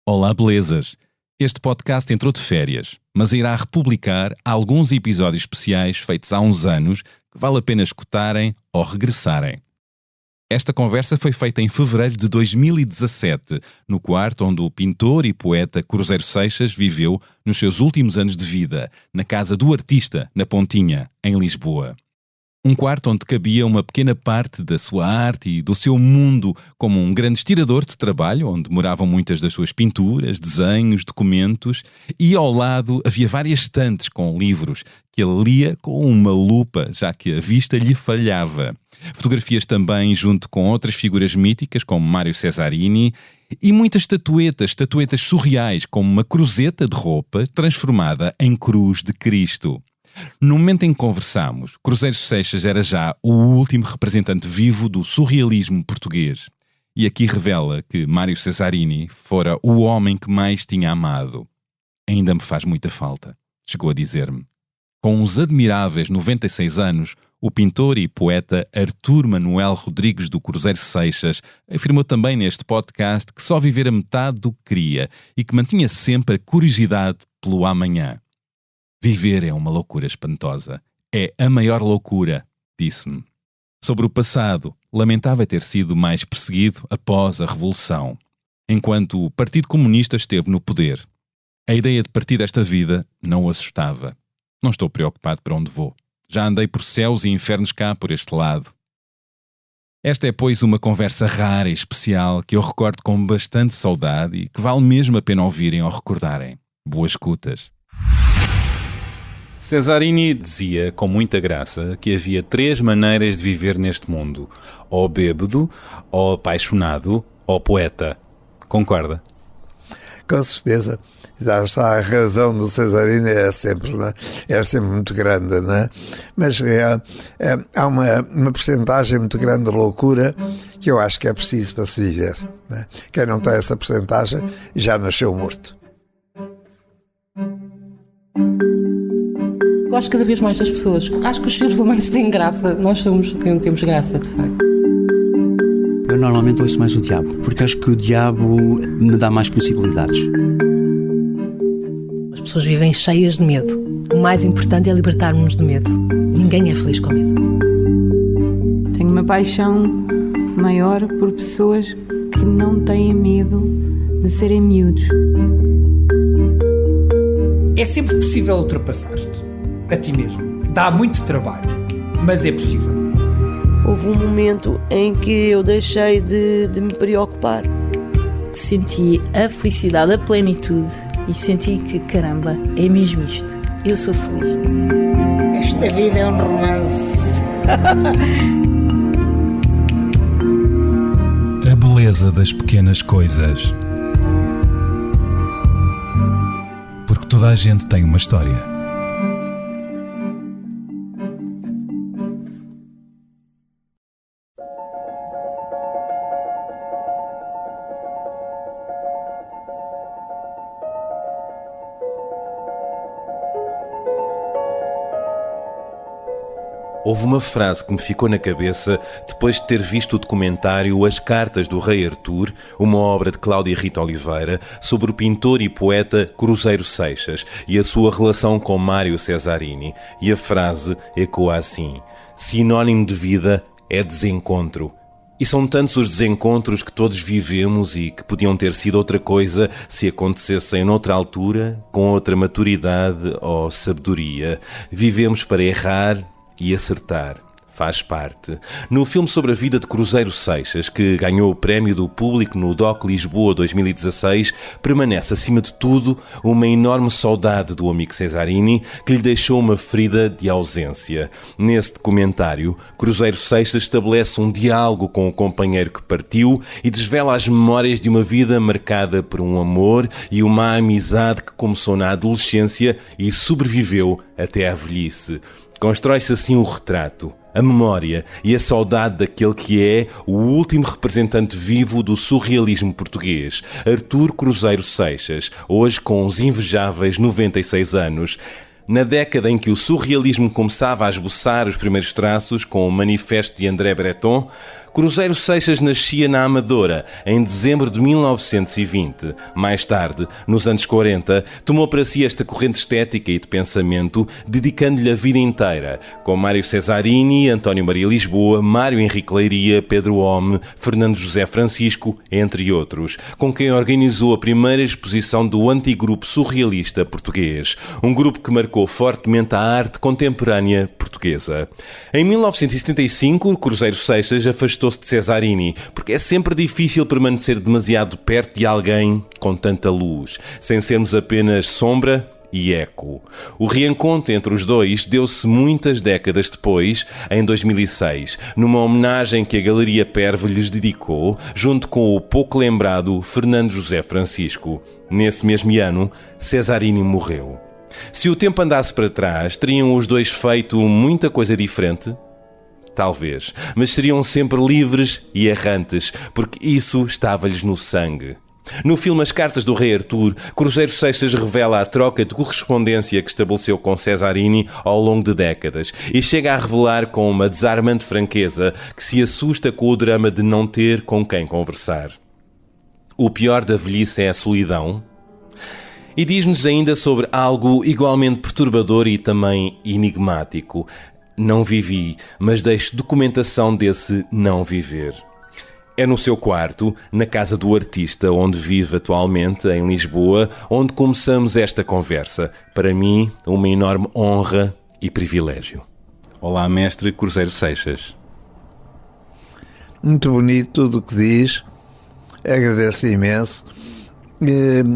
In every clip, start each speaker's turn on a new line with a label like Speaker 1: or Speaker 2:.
Speaker 1: Olá, belezas! Este podcast entrou de férias, mas irá republicar alguns episódios especiais feitos há uns anos que vale a pena escutarem ou regressarem. Esta conversa foi feita em fevereiro de 2017, no quarto onde o pintor e poeta Cruzeiro Seixas viveu nos seus últimos anos de vida, na casa do artista, na Pontinha, em Lisboa. Um quarto onde cabia uma pequena parte da sua arte e do seu mundo, como um grande estirador de trabalho, onde moravam muitas das suas pinturas, desenhos, documentos, e ao lado havia várias estantes com livros que ele lia com uma lupa, já que a vista lhe falhava. Fotografias também junto com outras figuras míticas, como Mário Cesarini, e muitas estatuetas surreais, como uma cruzeta de roupa transformada em cruz de Cristo. No momento em que conversámos, Cruzeiro Seixas era já o último representante vivo do surrealismo português. E aqui revela que Mário Cesarini fora o homem que mais tinha amado. Ainda me faz muita falta, chegou a dizer-me. Com uns admiráveis 96 anos, o pintor e poeta Artur Manuel Rodrigues do Cruzeiro Seixas afirmou também neste podcast que só vivera metade do que queria e que mantinha sempre a curiosidade pelo amanhã. Viver é uma loucura espantosa. É a maior loucura, disse-me. Sobre o passado, lamentava ter sido mais perseguido após a Revolução, enquanto o Partido Comunista esteve no poder. A ideia de partir desta vida não o assustava. Não estou preocupado para onde vou. Já andei por céus e infernos cá por este lado. Esta é, pois, uma conversa rara e especial que eu recordo com bastante saudade e que vale mesmo a pena ouvirem ou recordarem. Boas escutas. Cesarini dizia, com muita graça, que havia 3 maneiras de viver neste mundo. Ou bêbado, ou apaixonado, ou poeta. Concorda?
Speaker 2: Com certeza. Já está, a razão do Cesarini é sempre muito grande, não é? Mas há uma percentagem muito grande de loucura que eu acho que é preciso para se viver, não é? Quem não tem essa percentagem já nasceu morto.
Speaker 3: Gosto cada vez mais das pessoas. Acho que os seres humanos têm graça. Nós temos graça, de facto.
Speaker 4: Eu normalmente ouço mais o diabo, porque acho que o diabo me dá mais possibilidades.
Speaker 5: As pessoas vivem cheias de medo. O mais importante é libertarmos-nos de medo. Ninguém é feliz com medo.
Speaker 6: Tenho uma paixão maior por pessoas que não têm medo de serem miúdos.
Speaker 7: É sempre possível ultrapassar-te a ti mesmo. Dá muito trabalho, mas é possível.
Speaker 8: Houve um momento em que eu deixei de me preocupar.
Speaker 9: Senti a felicidade, a plenitude e senti que, caramba, é mesmo isto. Eu sou feliz.
Speaker 10: Esta vida é um romance.
Speaker 1: A beleza das pequenas coisas. Porque toda a gente tem uma história. Houve uma frase que me ficou na cabeça depois de ter visto o documentário As Cartas do Rei Artur, uma obra de Cláudia Rita Oliveira, sobre o pintor e poeta Cruzeiro Seixas e a sua relação com Mário Cesarini. E a frase ecoa assim: sinónimo de vida é desencontro. E são tantos os desencontros que todos vivemos e que podiam ter sido outra coisa se acontecessem noutra altura, com outra maturidade ou sabedoria. Vivemos para errar e acertar. Faz parte. No filme sobre a vida de Cruzeiro Seixas, que ganhou o prémio do público no DOC Lisboa 2016, permanece acima de tudo uma enorme saudade do amigo Cesarini, que lhe deixou uma ferida de ausência. Nesse documentário, Cruzeiro Seixas estabelece um diálogo com o companheiro que partiu e desvela as memórias de uma vida marcada por um amor e uma amizade que começou na adolescência e sobreviveu até à velhice. Constrói-se assim o retrato, a memória e a saudade daquele que é o último representante vivo do surrealismo português, Artur Cruzeiro Seixas, hoje com os invejáveis 96 anos. Na década em que o surrealismo começava a esboçar os primeiros traços com o Manifesto de André Breton, Cruzeiro Seixas nascia na Amadora, em dezembro de 1920. Mais tarde, nos anos 40, tomou para si esta corrente estética e de pensamento, dedicando-lhe a vida inteira, com Mário Cesarini, António Maria Lisboa, Mário Henrique Leiria, Pedro Home, Fernando José Francisco, entre outros, com quem organizou a primeira exposição do antigrupo surrealista português, um grupo que marcou fortemente a arte contemporânea portuguesa. Em 1975, Cruzeiro Seixas afastou-se de Cesarini, porque é sempre difícil permanecer demasiado perto de alguém com tanta luz, sem sermos apenas sombra e eco. O reencontro entre os dois deu-se muitas décadas depois, em 2006, numa homenagem que a Galeria Perve lhes dedicou, junto com o pouco lembrado Fernando José Francisco. Nesse mesmo ano, Cesarini morreu. Se o tempo andasse para trás, teriam os dois feito muita coisa diferente? Talvez, mas seriam sempre livres e errantes, porque isso estava-lhes no sangue. No filme As Cartas do Rei Artur, Cruzeiro Seixas revela a troca de correspondência que estabeleceu com Cesarini ao longo de décadas e chega a revelar com uma desarmante franqueza que se assusta com o drama de não ter com quem conversar. O pior da velhice é a solidão. E diz-nos ainda sobre algo igualmente perturbador e também enigmático. Não vivi, mas deixo documentação desse não viver. É no seu quarto, na casa do artista, onde vive atualmente, em Lisboa, onde começamos esta conversa. Para mim, uma enorme honra e privilégio. Olá, mestre Cruzeiro Seixas.
Speaker 2: Muito bonito tudo o que diz, agradeço imenso.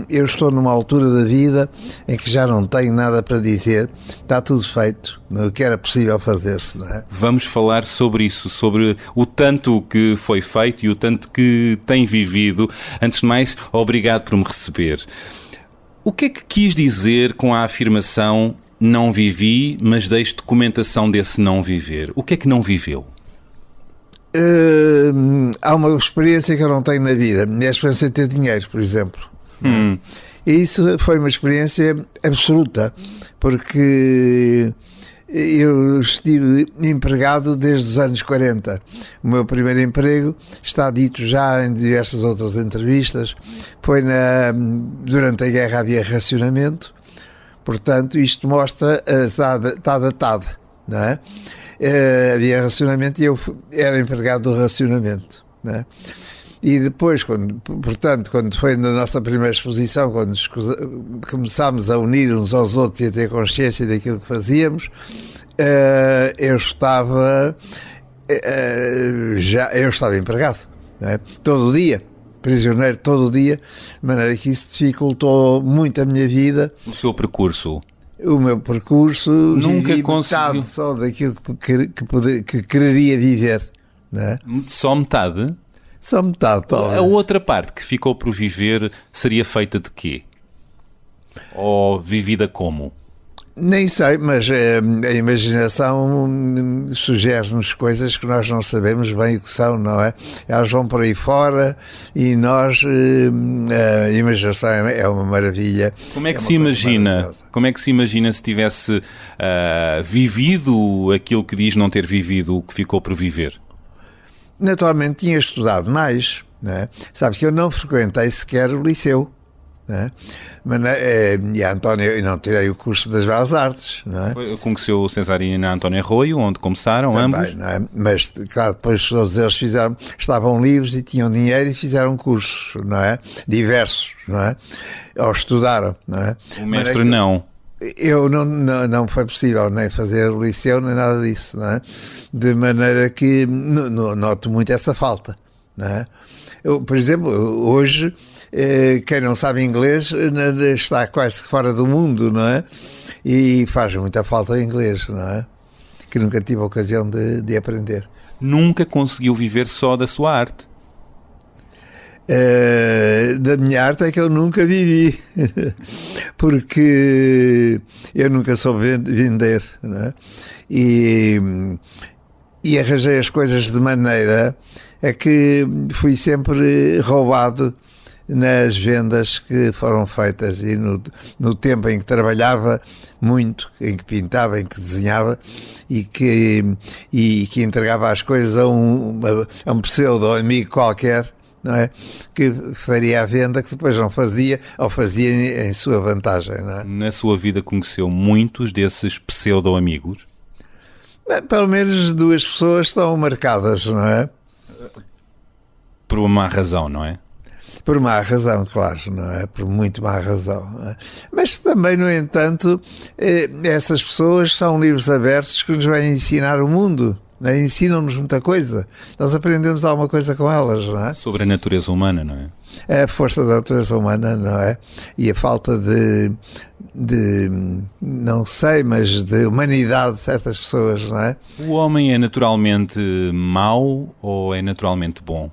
Speaker 2: Eu estou numa altura da vida em que já não tenho nada para dizer, está tudo feito, o que era possível fazer-se, não é?
Speaker 1: Vamos falar sobre isso, sobre o tanto que foi feito e o tanto que tem vivido. Antes de mais, obrigado por me receber. O que é que quis dizer com a afirmação não vivi, mas deixo documentação desse não viver? O que é que não viveu?
Speaker 2: Há uma experiência que eu não tenho na vida, é a experiência de ter dinheiro, por exemplo. E isso foi uma experiência absoluta, porque eu estive empregado desde os anos 40. O meu primeiro emprego, está dito já em diversas outras entrevistas, foi durante a guerra havia racionamento, portanto isto mostra, está datado, não é? Havia racionamento e eu era empregado do racionamento, né? E depois, quando foi na nossa primeira exposição, quando começámos a unir uns aos outros e a ter consciência daquilo que fazíamos, eu estava empregado, né? Todo o dia, prisioneiro todo o dia, de maneira que isso dificultou muito a minha vida.
Speaker 1: O seu percurso?
Speaker 2: O meu percurso,
Speaker 1: nunca conseguiu
Speaker 2: metade só daquilo que quereria viver, não é?
Speaker 1: Só metade?
Speaker 2: Só metade, talvez.
Speaker 1: A outra parte que ficou por viver seria feita de quê? Ou vivida como?
Speaker 2: Nem sei, mas a imaginação sugere-nos coisas que nós não sabemos bem o que são, não é? Elas vão por aí fora e nós, a imaginação é uma maravilha.
Speaker 1: Como é que se imagina? Como é que se imagina se tivesse vivido aquilo que diz não ter vivido, o que ficou por viver?
Speaker 2: Naturalmente tinha estudado mais, não é? Sabes que eu não frequentei sequer o liceu. É? E a António, eu não tirei o curso das Belas Artes, não é?
Speaker 1: Conheceu o Cesarini na António Arroio, onde começaram também, ambos,
Speaker 2: não é? Mas claro, depois todos eles estavam livres e tinham dinheiro e fizeram cursos, não é? Diversos, não é? Ou estudaram, não é?
Speaker 1: O mestre não.
Speaker 2: Eu não foi possível nem fazer o liceu nem nada disso, não é? De maneira que noto muito essa falta, não é? Eu, por exemplo, hoje quem não sabe inglês está quase fora do mundo, não é? E faz muita falta o inglês, não é? Que nunca tive a ocasião de aprender.
Speaker 1: Nunca conseguiu viver só da sua arte?
Speaker 2: Da minha arte é que eu nunca vivi, porque eu nunca soube vender, não é? E arranjei as coisas de maneira a que fui sempre roubado nas vendas que foram feitas e no tempo em que trabalhava muito, em que pintava, em que desenhava e que entregava as coisas a um pseudo-amigo qualquer, não é? Que faria a venda, que depois não fazia ou fazia em sua vantagem, não é?
Speaker 1: Na sua vida conheceu muitos desses pseudo-amigos?
Speaker 2: Pelo menos 2 pessoas estão marcadas, não é?
Speaker 1: Por uma má razão, não é?
Speaker 2: Por má razão, claro, não é? Por muito má razão. Não é? Mas também, no entanto, essas pessoas são livros abertos que nos vêm ensinar o mundo, não é? Ensinam-nos muita coisa. Nós aprendemos alguma coisa com elas, não é?
Speaker 1: Sobre a natureza humana, não é?
Speaker 2: É a força da natureza humana, não é? E a falta de não sei, mas de humanidade de certas pessoas, não é?
Speaker 1: O homem é naturalmente mau ou é naturalmente bom?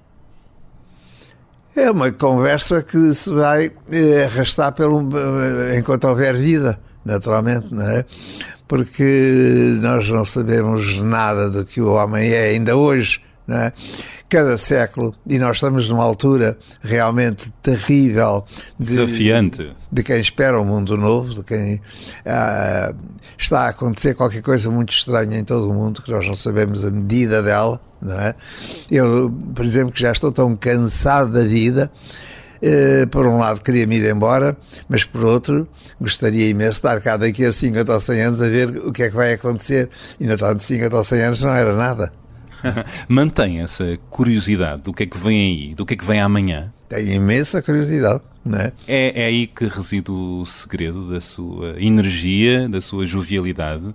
Speaker 2: É uma conversa que se vai arrastar enquanto houver vida, naturalmente, não é? Porque nós não sabemos nada do que o homem é ainda hoje, não é? Cada século, e nós estamos numa altura realmente terrível,
Speaker 1: desafiante,
Speaker 2: de quem espera um mundo novo, de quem está a acontecer qualquer coisa muito estranha em todo o mundo, que nós não sabemos a medida dela, não é? Eu, por exemplo, que já estou tão cansado da vida, por um lado queria me ir embora, mas por outro gostaria imenso de estar cá daqui a 50 ou 100 anos a ver o que é que vai acontecer, e na tanto 50 ou 100 anos não era nada.
Speaker 1: Mantém essa curiosidade do que é que vem aí, do que é que vem amanhã?
Speaker 2: Tenho imensa curiosidade, não é?
Speaker 1: É aí que reside o segredo da sua energia, da sua jovialidade?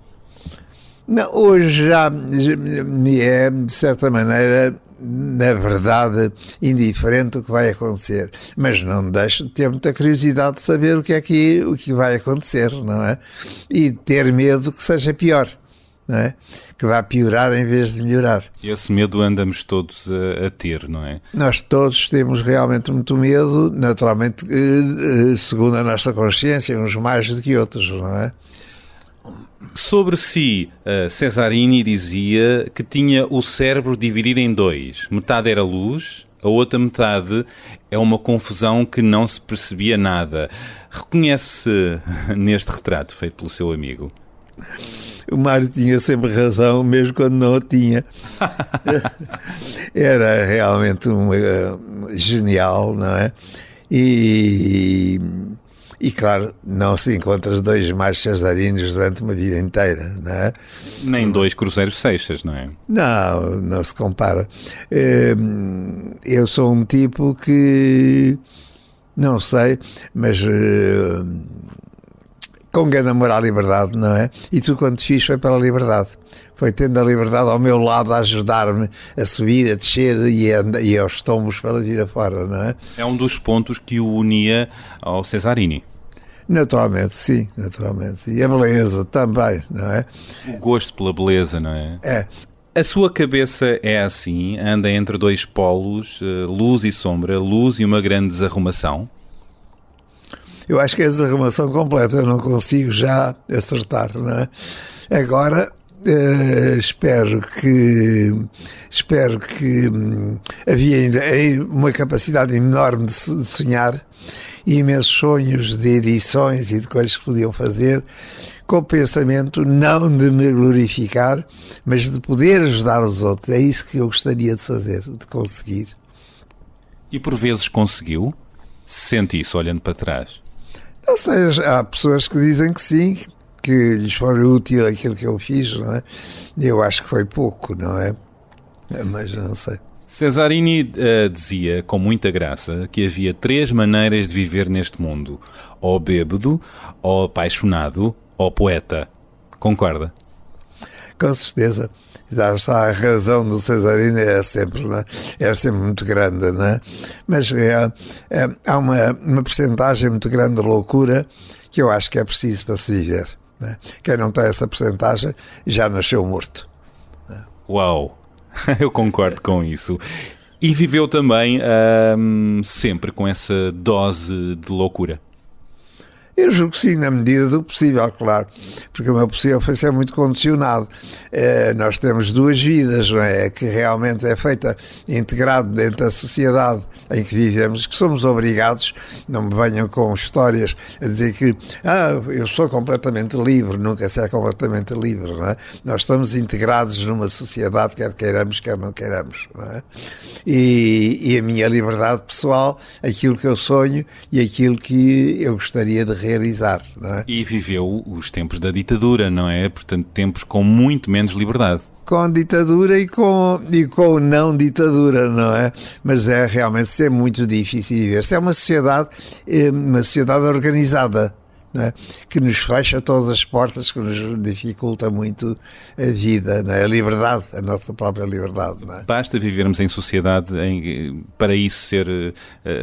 Speaker 2: Não, hoje já me é, de certa maneira, na verdade, indiferente o que vai acontecer. Mas não deixo de ter muita curiosidade de saber o que vai acontecer, não é? E ter medo que seja pior, não é? Que vá piorar em vez de melhorar.
Speaker 1: E esse medo andamos todos a ter, não é?
Speaker 2: Nós todos temos realmente muito medo, naturalmente, segundo a nossa consciência, uns mais do que outros, não é?
Speaker 1: Sobre si, Cesarini dizia que tinha o cérebro dividido em 2. Metade era luz, a outra metade é uma confusão que não se percebia nada. Reconhece neste retrato feito pelo seu amigo?
Speaker 2: O Mário tinha sempre razão, mesmo quando não a tinha. Era realmente genial, não é? E claro, não se encontra 2 mais Cesarinos durante uma vida inteira, não é?
Speaker 1: Nem 2 Cruzeiros Seixas, não é?
Speaker 2: Não se compara. Eu sou um tipo que, não sei, mas com grande amor à liberdade, não é? E tudo quanto fiz foi para a liberdade. Foi tendo a liberdade ao meu lado a ajudar-me a subir, a descer e aos tombos pela vida fora, não é?
Speaker 1: É um dos pontos que o unia ao Cesarini.
Speaker 2: Naturalmente, sim, naturalmente. E a beleza também, não é?
Speaker 1: O gosto pela beleza, não é?
Speaker 2: É.
Speaker 1: A sua cabeça é assim, anda entre 2 polos, luz e sombra, luz e uma grande desarrumação?
Speaker 2: Eu acho que é a desarrumação completa, eu não consigo já acertar, não é? Agora, espero que havia ainda uma capacidade enorme de sonhar, e imensos sonhos de edições e de coisas que podiam fazer, com o pensamento não de me glorificar, mas de poder ajudar os outros. É isso que eu gostaria de fazer, de conseguir.
Speaker 1: E por vezes conseguiu? Sente isso olhando para trás?
Speaker 2: Não sei, há pessoas que dizem que sim, que lhes foi útil aquilo que eu fiz, não é? Eu acho que foi pouco, não é? Mas não sei.
Speaker 1: Cesarini dizia, com muita graça, que havia 3 maneiras de viver neste mundo: ou bêbado, ou apaixonado, ou poeta. Concorda?
Speaker 2: Com certeza. Já está a razão do Cesarini é sempre muito grande, não é? Mas há uma percentagem muito grande de loucura que eu acho que é preciso para se viver, não é? Quem não tem essa percentagem já nasceu morto. Não é?
Speaker 1: Uau! Eu concordo com isso. E viveu também sempre com essa dose de loucura?
Speaker 2: Eu julgo que sim, na medida do possível, claro, porque o meu possível foi ser muito condicionado. Nós temos 2 vidas, não é? Que realmente é feita integrado dentro da sociedade em que vivemos, que somos obrigados, não me venham com histórias a dizer que eu sou completamente livre, nunca se é completamente livre, não é? Nós estamos integrados numa sociedade, quer queiramos, quer não queiramos, não é? E a minha liberdade pessoal, aquilo que eu sonho e aquilo que eu gostaria de realizar, não é?
Speaker 1: E viveu os tempos da ditadura, não é? Portanto, tempos com muito menos liberdade.
Speaker 2: Com ditadura e com não ditadura, não é? Mas é realmente ser muito difícil viver. Esta é uma sociedade organizada, não é? Que nos fecha todas as portas, que nos dificulta muito a vida, não é? A liberdade, a nossa própria liberdade, não é?
Speaker 1: Basta vivermos em sociedade para isso ser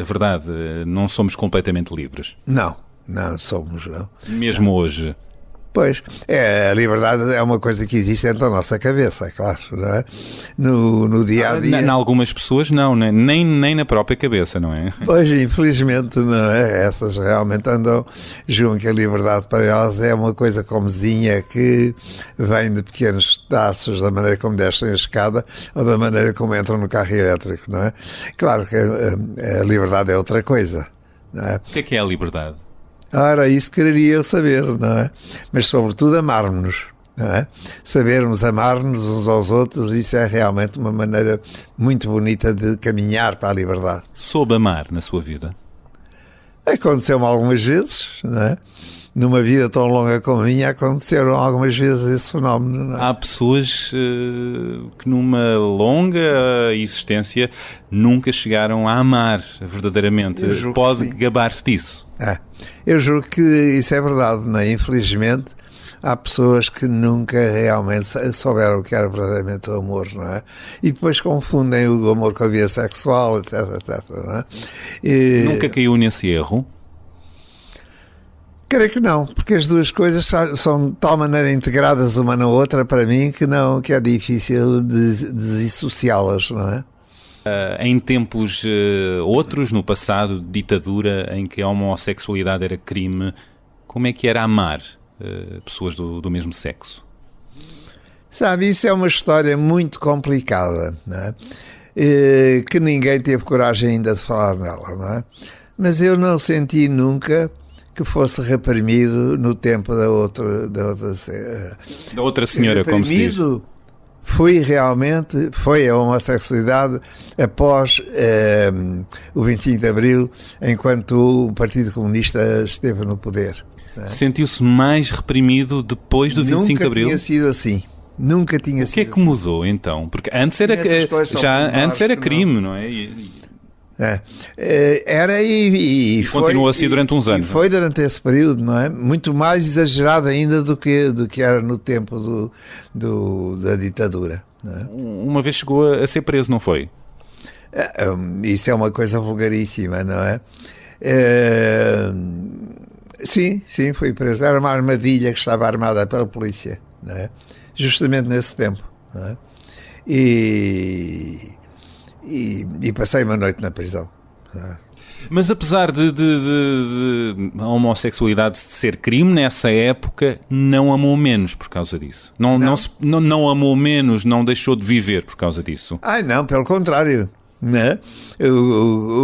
Speaker 1: verdade. Não somos completamente livres.
Speaker 2: Não somos, não.
Speaker 1: Mesmo hoje.
Speaker 2: Pois, a liberdade é uma coisa que existe dentro da nossa cabeça, claro, não é? No dia-a-dia.
Speaker 1: Em algumas pessoas não, nem na própria cabeça, não é?
Speaker 2: Pois, infelizmente, não é? Essas realmente julgam que a liberdade para elas é uma coisa comezinha que vem de pequenos traços, da maneira como descem a escada ou da maneira como entram no carro elétrico, não é? Claro que a liberdade é outra coisa, não é?
Speaker 1: O que é a liberdade?
Speaker 2: Ora, isso quereria eu saber, não é? Mas sobretudo amar-nos, não é? Sabermos amar-nos uns aos outros, isso é realmente uma maneira muito bonita de caminhar para a liberdade.
Speaker 1: Soube amar na sua vida?
Speaker 2: Aconteceu-me algumas vezes, não é? Numa vida tão longa como a minha, aconteceram algumas vezes esse fenómeno, não é?
Speaker 1: Há pessoas que numa longa existência nunca chegaram a amar verdadeiramente. Pode gabar-se disso?
Speaker 2: Eu julgo que isso é verdade, não é? Infelizmente, há pessoas que nunca realmente souberam o que era verdadeiramente o amor, não é? E depois confundem o amor com a vida sexual, etc, não é?
Speaker 1: Nunca caiu nesse erro?
Speaker 2: Creio que não, porque as duas coisas são de tal maneira integradas uma na outra, para mim, que é difícil de dissociá-las, não é?
Speaker 1: Em tempos outros, no passado, ditadura, em que a homossexualidade era crime, como é que era amar pessoas do mesmo sexo?
Speaker 2: Sabe, isso é uma história muito complicada, não é? Que ninguém teve coragem ainda de falar nela, não é? Mas eu não senti nunca que fosse reprimido no tempo da outra
Speaker 1: senhora, como se diz.
Speaker 2: Foi a homossexualidade após o 25 de Abril, enquanto o Partido Comunista esteve no poder. É?
Speaker 1: Sentiu-se mais reprimido depois do 25 de Abril?
Speaker 2: Nunca tinha sido assim. Nunca tinha sido.
Speaker 1: O que é que mudou então? Porque antes era crime, não é?
Speaker 2: Era e
Speaker 1: continuou assim durante uns anos.
Speaker 2: E foi durante esse período, não é? Muito mais exagerado ainda do que era no tempo da ditadura. Não é?
Speaker 1: Uma vez chegou a ser preso, não foi?
Speaker 2: Isso é uma coisa vulgaríssima, não é? Sim, foi preso. Era uma armadilha que estava armada pela polícia, não é? Justamente nesse tempo, não é? E passei uma noite na prisão.
Speaker 1: Mas apesar de a homossexualidade ser crime nessa época, não amou menos por causa disso. Não amou menos, não deixou de viver por causa disso.
Speaker 2: Não, pelo contrário. Não?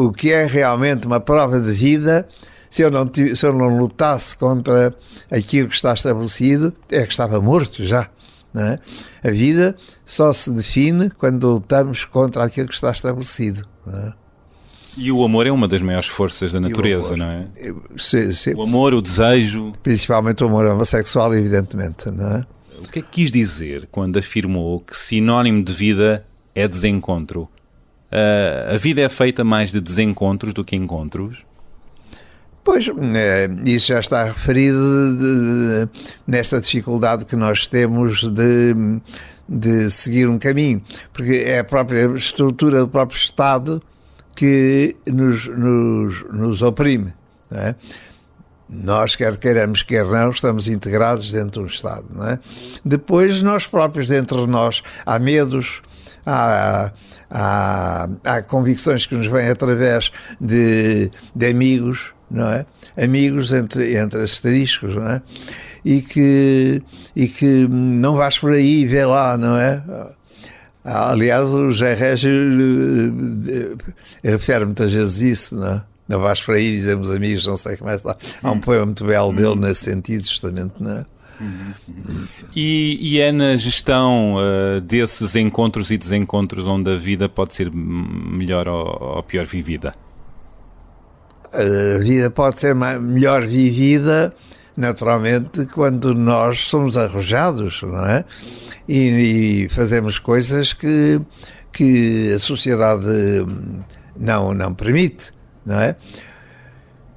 Speaker 2: O que é realmente uma prova de vida, se eu não lutasse contra aquilo que está estabelecido, é que estava morto já. Não é? A vida só se define quando lutamos contra aquilo que está estabelecido. Não é?
Speaker 1: E o amor é uma das maiores forças da natureza, não é?
Speaker 2: Sim.
Speaker 1: O amor, o desejo.
Speaker 2: Principalmente o amor homossexual, evidentemente, não é?
Speaker 1: O que é que quis dizer quando afirmou que sinónimo de vida é desencontro? A vida é feita mais de desencontros do que encontros?
Speaker 2: Pois, isso já está referido nesta dificuldade que nós temos de seguir um caminho, porque é a própria estrutura do próprio Estado que nos oprime, não é? Nós, quer queiramos, quer não, estamos integrados dentro do Estado, não é? Depois, nós próprios, dentro de nós, há medos, há convicções que nos vêm através de amigos, não é? Amigos entre asteriscos, não é? E que não vais por aí e vê lá, não é? Aliás, o José Régio refere muitas vezes isso, não é? Não vais por aí, dizemos amigos, não sei o que mais lá. Há um poema muito belo dele nesse sentido, justamente, não é?
Speaker 1: E é na gestão desses encontros e desencontros onde a vida pode ser melhor ou pior vivida?
Speaker 2: A vida pode ser melhor vivida, naturalmente, quando nós somos arrojados, não é? E fazemos coisas que a sociedade não permite, não é?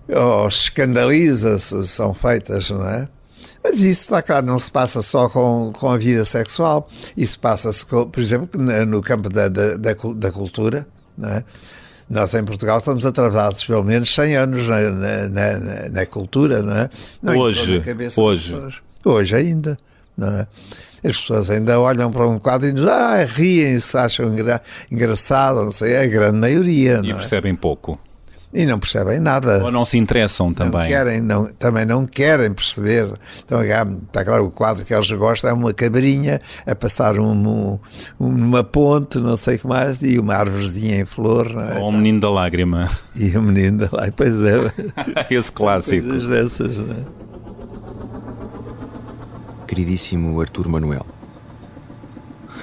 Speaker 2: Ou se escandaliza se são feitas, não é? Mas isso, está claro, não se passa só com a vida sexual, isso passa-se, por exemplo, no campo da cultura, não é? Nós em Portugal estamos atrasados pelo menos 100 anos na cultura, não é? Não
Speaker 1: hoje
Speaker 2: ainda, não é? As pessoas ainda olham para um quadro e dizem, riem-se, acham engraçado, não sei, a grande maioria.
Speaker 1: E percebem pouco.
Speaker 2: E não percebem nada.
Speaker 1: Ou não se interessam também.
Speaker 2: Também não querem perceber. Então, está claro, o quadro que eles gostam é uma cabrinha a passar numa ponte, não sei o que mais, e uma árvorezinha em flor. Não é?
Speaker 1: Ou o menino da lágrima.
Speaker 2: E o menino da lágrima, pois é.
Speaker 1: Esse clássico.
Speaker 2: Coisas dessas, não é?
Speaker 11: Queridíssimo Artur Manuel,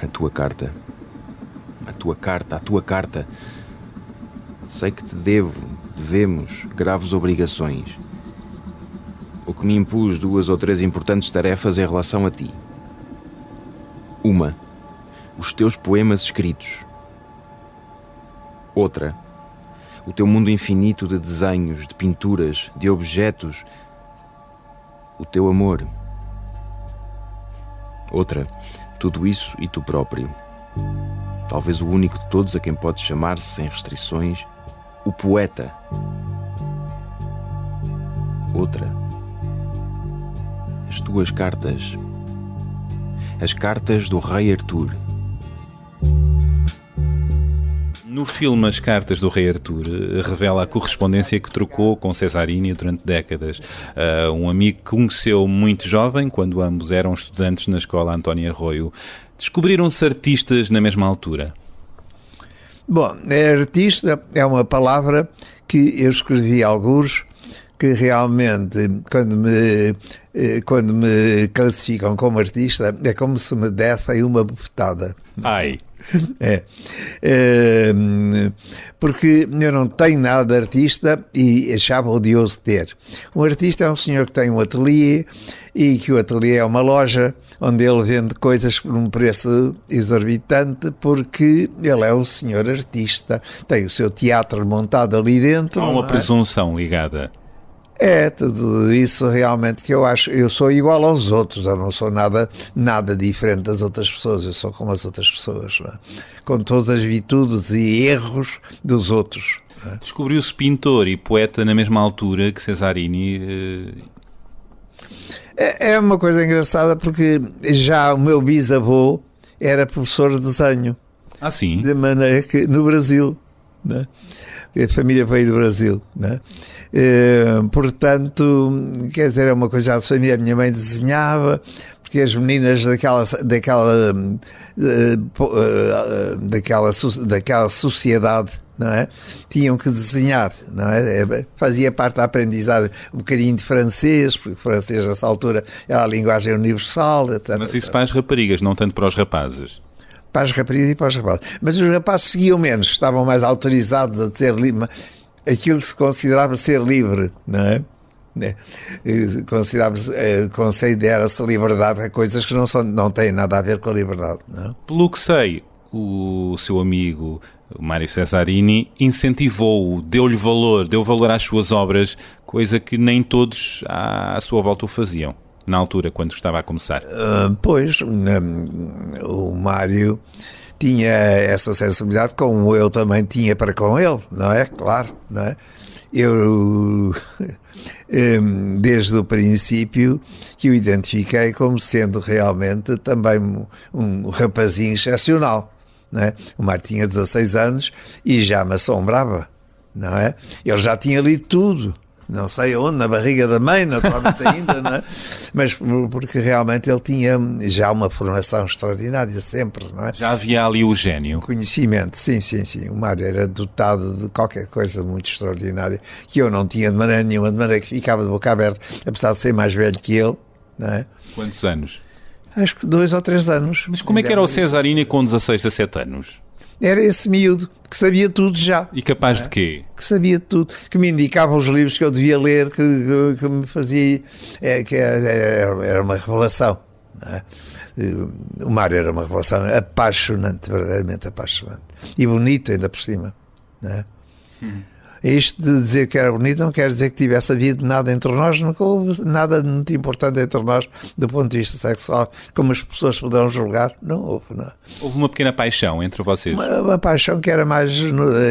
Speaker 11: a tua carta. Sei que te devemos graves obrigações, o que me impus 2 ou 3 importantes tarefas em relação a ti. Uma, os teus poemas escritos. Outra, o teu mundo infinito de desenhos, de pinturas, de objetos, o teu amor. Outra, tudo isso e tu próprio. Talvez o único de todos a quem podes chamar-se sem restrições, o poeta. Outra, as tuas cartas. As cartas do Rei Artur.
Speaker 1: No filme As Cartas do Rei Artur revela a correspondência que trocou com Cesarini durante décadas. Um amigo que conheceu muito jovem, quando ambos eram estudantes na escola António Arroio. Descobriram-se artistas na mesma altura?
Speaker 2: Bom, artista é uma palavra que eu escrevi alguns, que realmente, quando me classificam como artista, é como se me dessem uma bufetada.
Speaker 1: Ai!
Speaker 2: Porque eu não tenho nada de artista e achava odioso ter. Um artista é um senhor que tem um ateliê e que o ateliê é uma loja onde ele vende coisas por um preço exorbitante porque ele é um senhor artista, tem o seu teatro montado ali dentro.
Speaker 1: Há uma presunção ligada.
Speaker 2: É tudo isso realmente que eu acho. Eu sou igual aos outros, eu não sou nada diferente das outras pessoas, eu sou como as outras pessoas, não é? Com todas as virtudes e erros dos outros. É?
Speaker 1: Descobriu-se pintor e poeta na mesma altura que Cesarini.
Speaker 2: É uma coisa engraçada porque já o meu bisavô era professor de desenho.
Speaker 1: Ah, sim?
Speaker 2: De maneira que no Brasil, não é? A família veio do Brasil, né? Portanto, quer dizer, é uma coisa já de família. A minha mãe desenhava, porque as meninas daquela sociedade, não é? Tinham que desenhar, não é? Fazia parte da aprendizagem um bocadinho de francês, porque o francês nessa altura era a linguagem universal, etc.
Speaker 1: Mas isso para as raparigas, não tanto para os rapazes.
Speaker 2: Para as raparigas e para os rapazes. Mas os rapazes seguiam menos, estavam mais autorizados a ser aquilo que se considerava ser livre, não é? Considera-se liberdade a coisas que não têm nada a ver com a liberdade, não é?
Speaker 1: Pelo que sei, o seu amigo o Mário Cesarini incentivou-o, deu valor às suas obras, coisa que nem todos à sua volta o faziam. Na altura, quando estava a começar?
Speaker 2: Pois, o Mário tinha essa sensibilidade, como eu também tinha para com ele, não é? Claro, não é? Eu, desde o princípio, que o identifiquei como sendo realmente também um rapazinho excepcional, não é? O Mário tinha 16 anos e já me assombrava, não é? Ele já tinha lido tudo. não sei onde, na barriga da mãe, naturalmente ainda, não é? Mas porque realmente ele tinha já uma formação extraordinária, sempre, não é?
Speaker 1: Já havia ali o gênio.
Speaker 2: Conhecimento, sim. O Mário era dotado de qualquer coisa muito extraordinária, que eu não tinha de maneira nenhuma, de maneira que ficava de boca aberta, apesar de ser mais velho que ele, não é?
Speaker 1: Quantos anos?
Speaker 2: Acho que 2 ou 3 anos.
Speaker 1: Mas como é que era o Cesarini com 16, 17 anos?
Speaker 2: Era esse miúdo que sabia tudo já.
Speaker 1: E capaz de quê?
Speaker 2: Que sabia tudo, que me indicava os livros que eu devia ler, que me fazia, que era uma revelação, não é? O Mário era uma revelação apaixonante, verdadeiramente apaixonante, e bonito ainda por cima, não é? Isto de dizer que era bonito não quer dizer que tivesse havido nada entre nós, nunca houve nada de muito importante entre nós do ponto de vista sexual, como as pessoas poderão julgar, não houve, não.
Speaker 1: Houve uma pequena paixão entre vocês?
Speaker 2: Uma paixão que era mais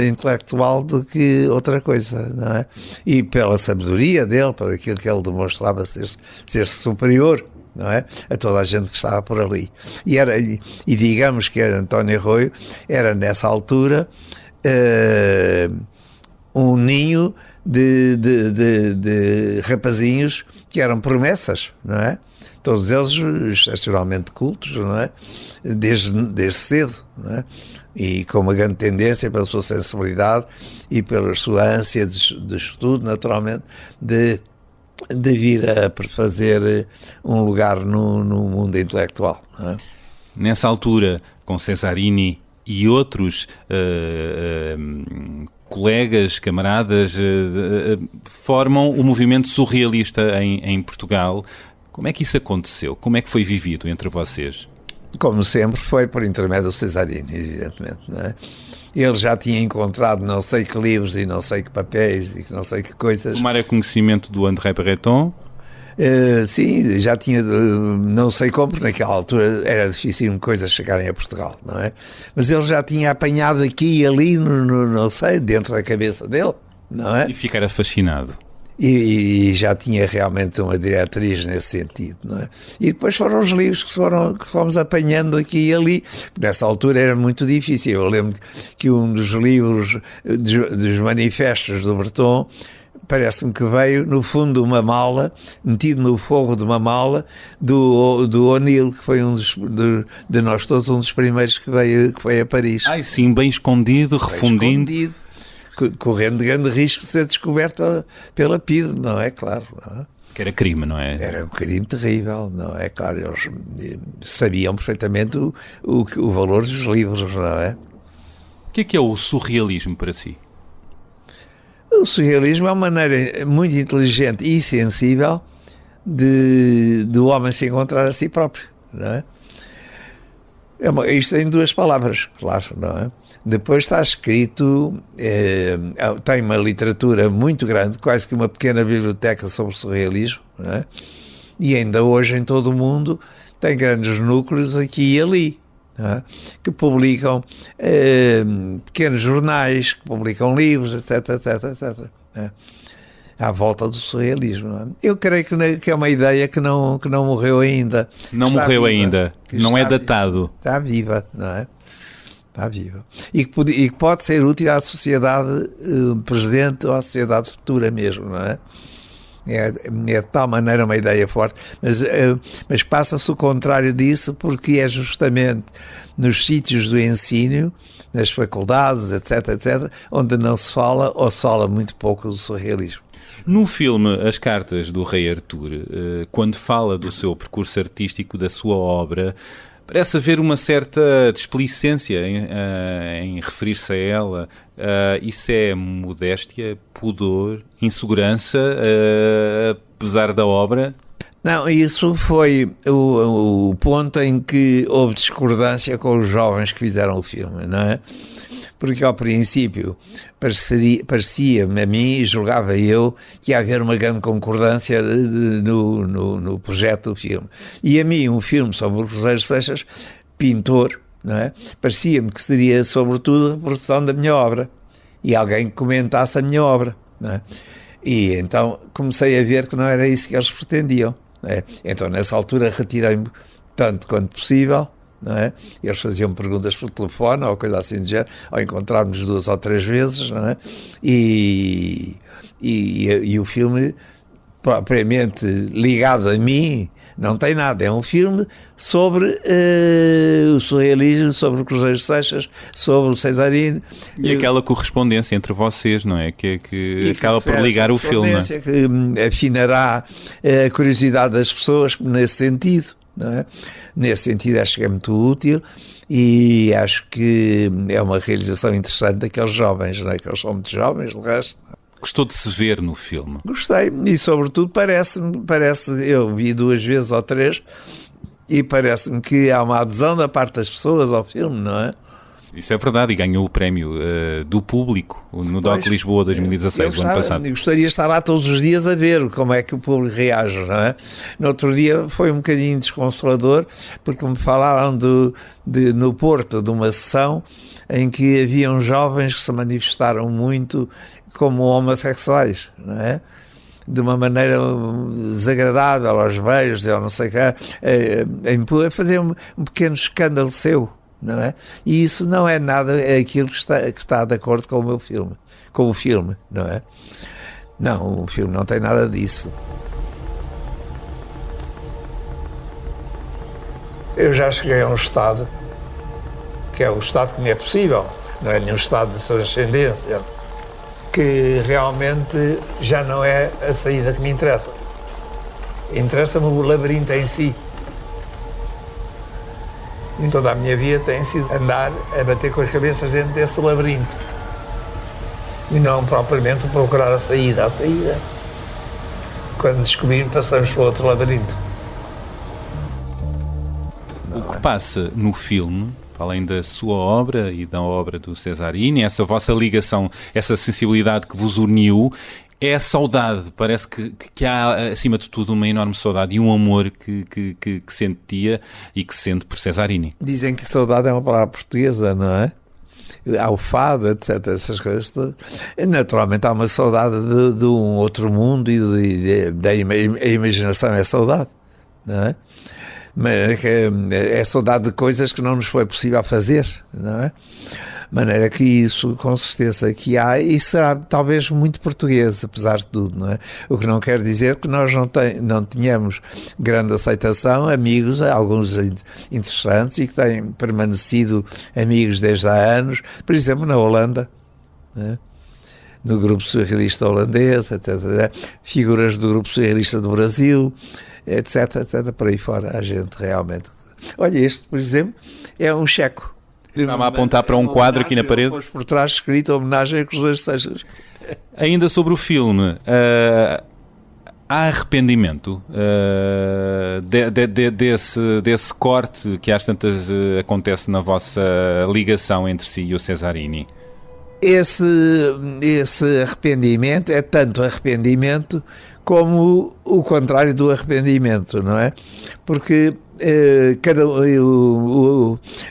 Speaker 2: intelectual do que outra coisa, não é? E pela sabedoria dele, por aquilo que ele demonstrava ser superior, não é? A toda a gente que estava por ali. E digamos que António Arroio era nessa altura um ninho de rapazinhos que eram promessas, não é? Todos eles excepcionalmente cultos, não é? Desde cedo, não é? E com uma grande tendência pela sua sensibilidade e pela sua ânsia de estudo, naturalmente, de vir a fazer um lugar no mundo intelectual, não é?
Speaker 1: Nessa altura, com Cesarini e outros colegas, camaradas, formam o movimento surrealista em Portugal. Como é que isso aconteceu? Como é que foi vivido entre vocês?
Speaker 2: Como sempre, foi por intermédio do Cesarini, evidentemente, não é? Ele já tinha encontrado não sei que livros e não sei que papéis e não sei que coisas.
Speaker 1: Tomara conhecimento do André Breton?
Speaker 2: Sim, já tinha, não sei como, porque naquela altura era difícil coisas chegarem a Portugal, não é? Mas ele já tinha apanhado aqui e ali, não sei, dentro da cabeça dele, não é?
Speaker 1: E ficara fascinado.
Speaker 2: E já tinha realmente uma diretriz nesse sentido, não é? E depois foram os livros que fomos apanhando aqui e ali. Nessa altura era muito difícil. Eu lembro que um dos livros dos manifestos do Breton parece-me que veio no fundo de uma mala, metido no forro de uma mala do O'Neill, que foi de nós todos um dos primeiros que foi a Paris.
Speaker 1: Ai sim, bem escondido, refundindo.
Speaker 2: Correndo grande risco de ser descoberto pela PIDE, não é? Claro. Não é?
Speaker 1: Que era crime, não é?
Speaker 2: Era um crime terrível, não é? Claro, eles sabiam perfeitamente o valor dos livros, não é?
Speaker 1: O que é o surrealismo para si?
Speaker 2: O surrealismo é uma maneira muito inteligente e sensível do homem se encontrar a si próprio, não é? Isto em 2 palavras, claro, não é? Depois está escrito, tem uma literatura muito grande, quase que uma pequena biblioteca sobre o surrealismo, não é? E ainda hoje em todo o mundo tem grandes núcleos aqui e ali, não é? Que publicam pequenos jornais, que publicam livros, etc, não é? À volta do surrealismo, não é? Eu creio que é uma ideia que não morreu ainda.
Speaker 1: Não morreu ainda, não é datado.
Speaker 2: Está viva, não é? Está viva. E que pode ser útil à sociedade presente ou à sociedade futura mesmo, não é? É de tal maneira uma ideia forte, mas passa-se o contrário disso, porque é justamente nos sítios do ensino, nas faculdades, etc, onde não se fala ou se fala muito pouco do surrealismo.
Speaker 1: No filme As Cartas do Rei Artur, quando fala do seu percurso artístico, da sua obra, parece haver uma certa displicência em referir-se a ela. Isso é modéstia, pudor, insegurança, apesar da obra?
Speaker 2: Não, isso foi o ponto em que houve discordância com os jovens que fizeram o filme, não é? Porque ao princípio parecia-me a mim, e julgava eu, que ia haver uma grande concordância no projeto do filme. E a mim, um filme sobre o Cruzeiro Seixas, pintor, não é? Parecia-me que seria sobretudo a reprodução da minha obra e alguém que comentasse a minha obra, não é? E então comecei a ver que não era isso que eles pretendiam, não é? Então nessa altura retirei-me tanto quanto possível, não é? Eles faziam perguntas por telefone ou coisa assim de género, ou encontrarmos 2 ou 3 vezes, não é? E o filme, propriamente ligado a mim, não tem nada. É um filme sobre o surrealismo, sobre o Cruzeiro de Seixas, sobre o Cesarino.
Speaker 1: E aquela correspondência entre vocês, não é? Que acaba por ligar o filme. Não é?
Speaker 2: Que afinará a curiosidade das pessoas nesse sentido. Não é? Nesse sentido, acho que é muito útil e acho que é uma realização interessante daqueles jovens, não é? Que eles são muito jovens, de resto.
Speaker 1: Gostou de se ver no filme?
Speaker 2: Gostei, e sobretudo parece, eu vi 2 vezes ou 3 e parece-me que há uma adesão da parte das pessoas ao filme, não é?
Speaker 1: Isso é verdade, e ganhou o prémio do público no DOC Lisboa 2016, o ano passado.
Speaker 2: Gostaria de estar lá todos os dias a ver como é que o público reage, não é? No outro dia foi um bocadinho desconsolador, porque me falaram no Porto de uma sessão em que haviam jovens que se manifestaram muito como homossexuais, não é? De uma maneira desagradável, aos beijos, ou não sei o que, a fazer um pequeno escândalo seu, não é? E isso não é nada aquilo que está de acordo com o filme, não é? Não, o filme não tem nada disso. Eu já cheguei a um estado que é o estado que me é possível, não é nenhum estado de transcendência, que realmente já não é a saída que me interessa. Interessa-me o labirinto em si. Em toda a minha vida tem sido andar a bater com as cabeças dentro desse labirinto. E não propriamente procurar a saída. A saída, quando descobrimos, passamos para outro labirinto.
Speaker 1: O que passa no filme, além da sua obra e da obra do Cesarini, essa vossa ligação, essa sensibilidade que vos uniu, é a saudade. Parece que há, acima de tudo, uma enorme saudade e um amor que sentia e que sente por Cesarini.
Speaker 2: Dizem que saudade é uma palavra portuguesa, não é? Há o fado, etc., essas coisas todas. Naturalmente há uma saudade de um outro mundo e a imaginação é saudade, não é? Mas é saudade de coisas que não nos foi possível fazer, não é? De maneira que isso, com certeza, que há, e será talvez muito português, apesar de tudo, não é? O que não quer dizer que nós não tenhamos grande aceitação, amigos, alguns interessantes, e que têm permanecido amigos desde há anos, por exemplo, na Holanda, não é? No grupo surrealista holandês, etc. Figuras do grupo surrealista do Brasil, etc, por aí fora, a gente realmente... Olha, este, por exemplo, é um checo.
Speaker 1: Estava a apontar para um quadro aqui na parede.
Speaker 2: Por trás escrito homenagem a Cruzeiro de Seixas.
Speaker 1: Ainda sobre o filme, há arrependimento desse corte que às tantas acontece na vossa ligação entre si e o Cesarini?
Speaker 2: Esse arrependimento é tanto arrependimento como o contrário do arrependimento, não é? Porque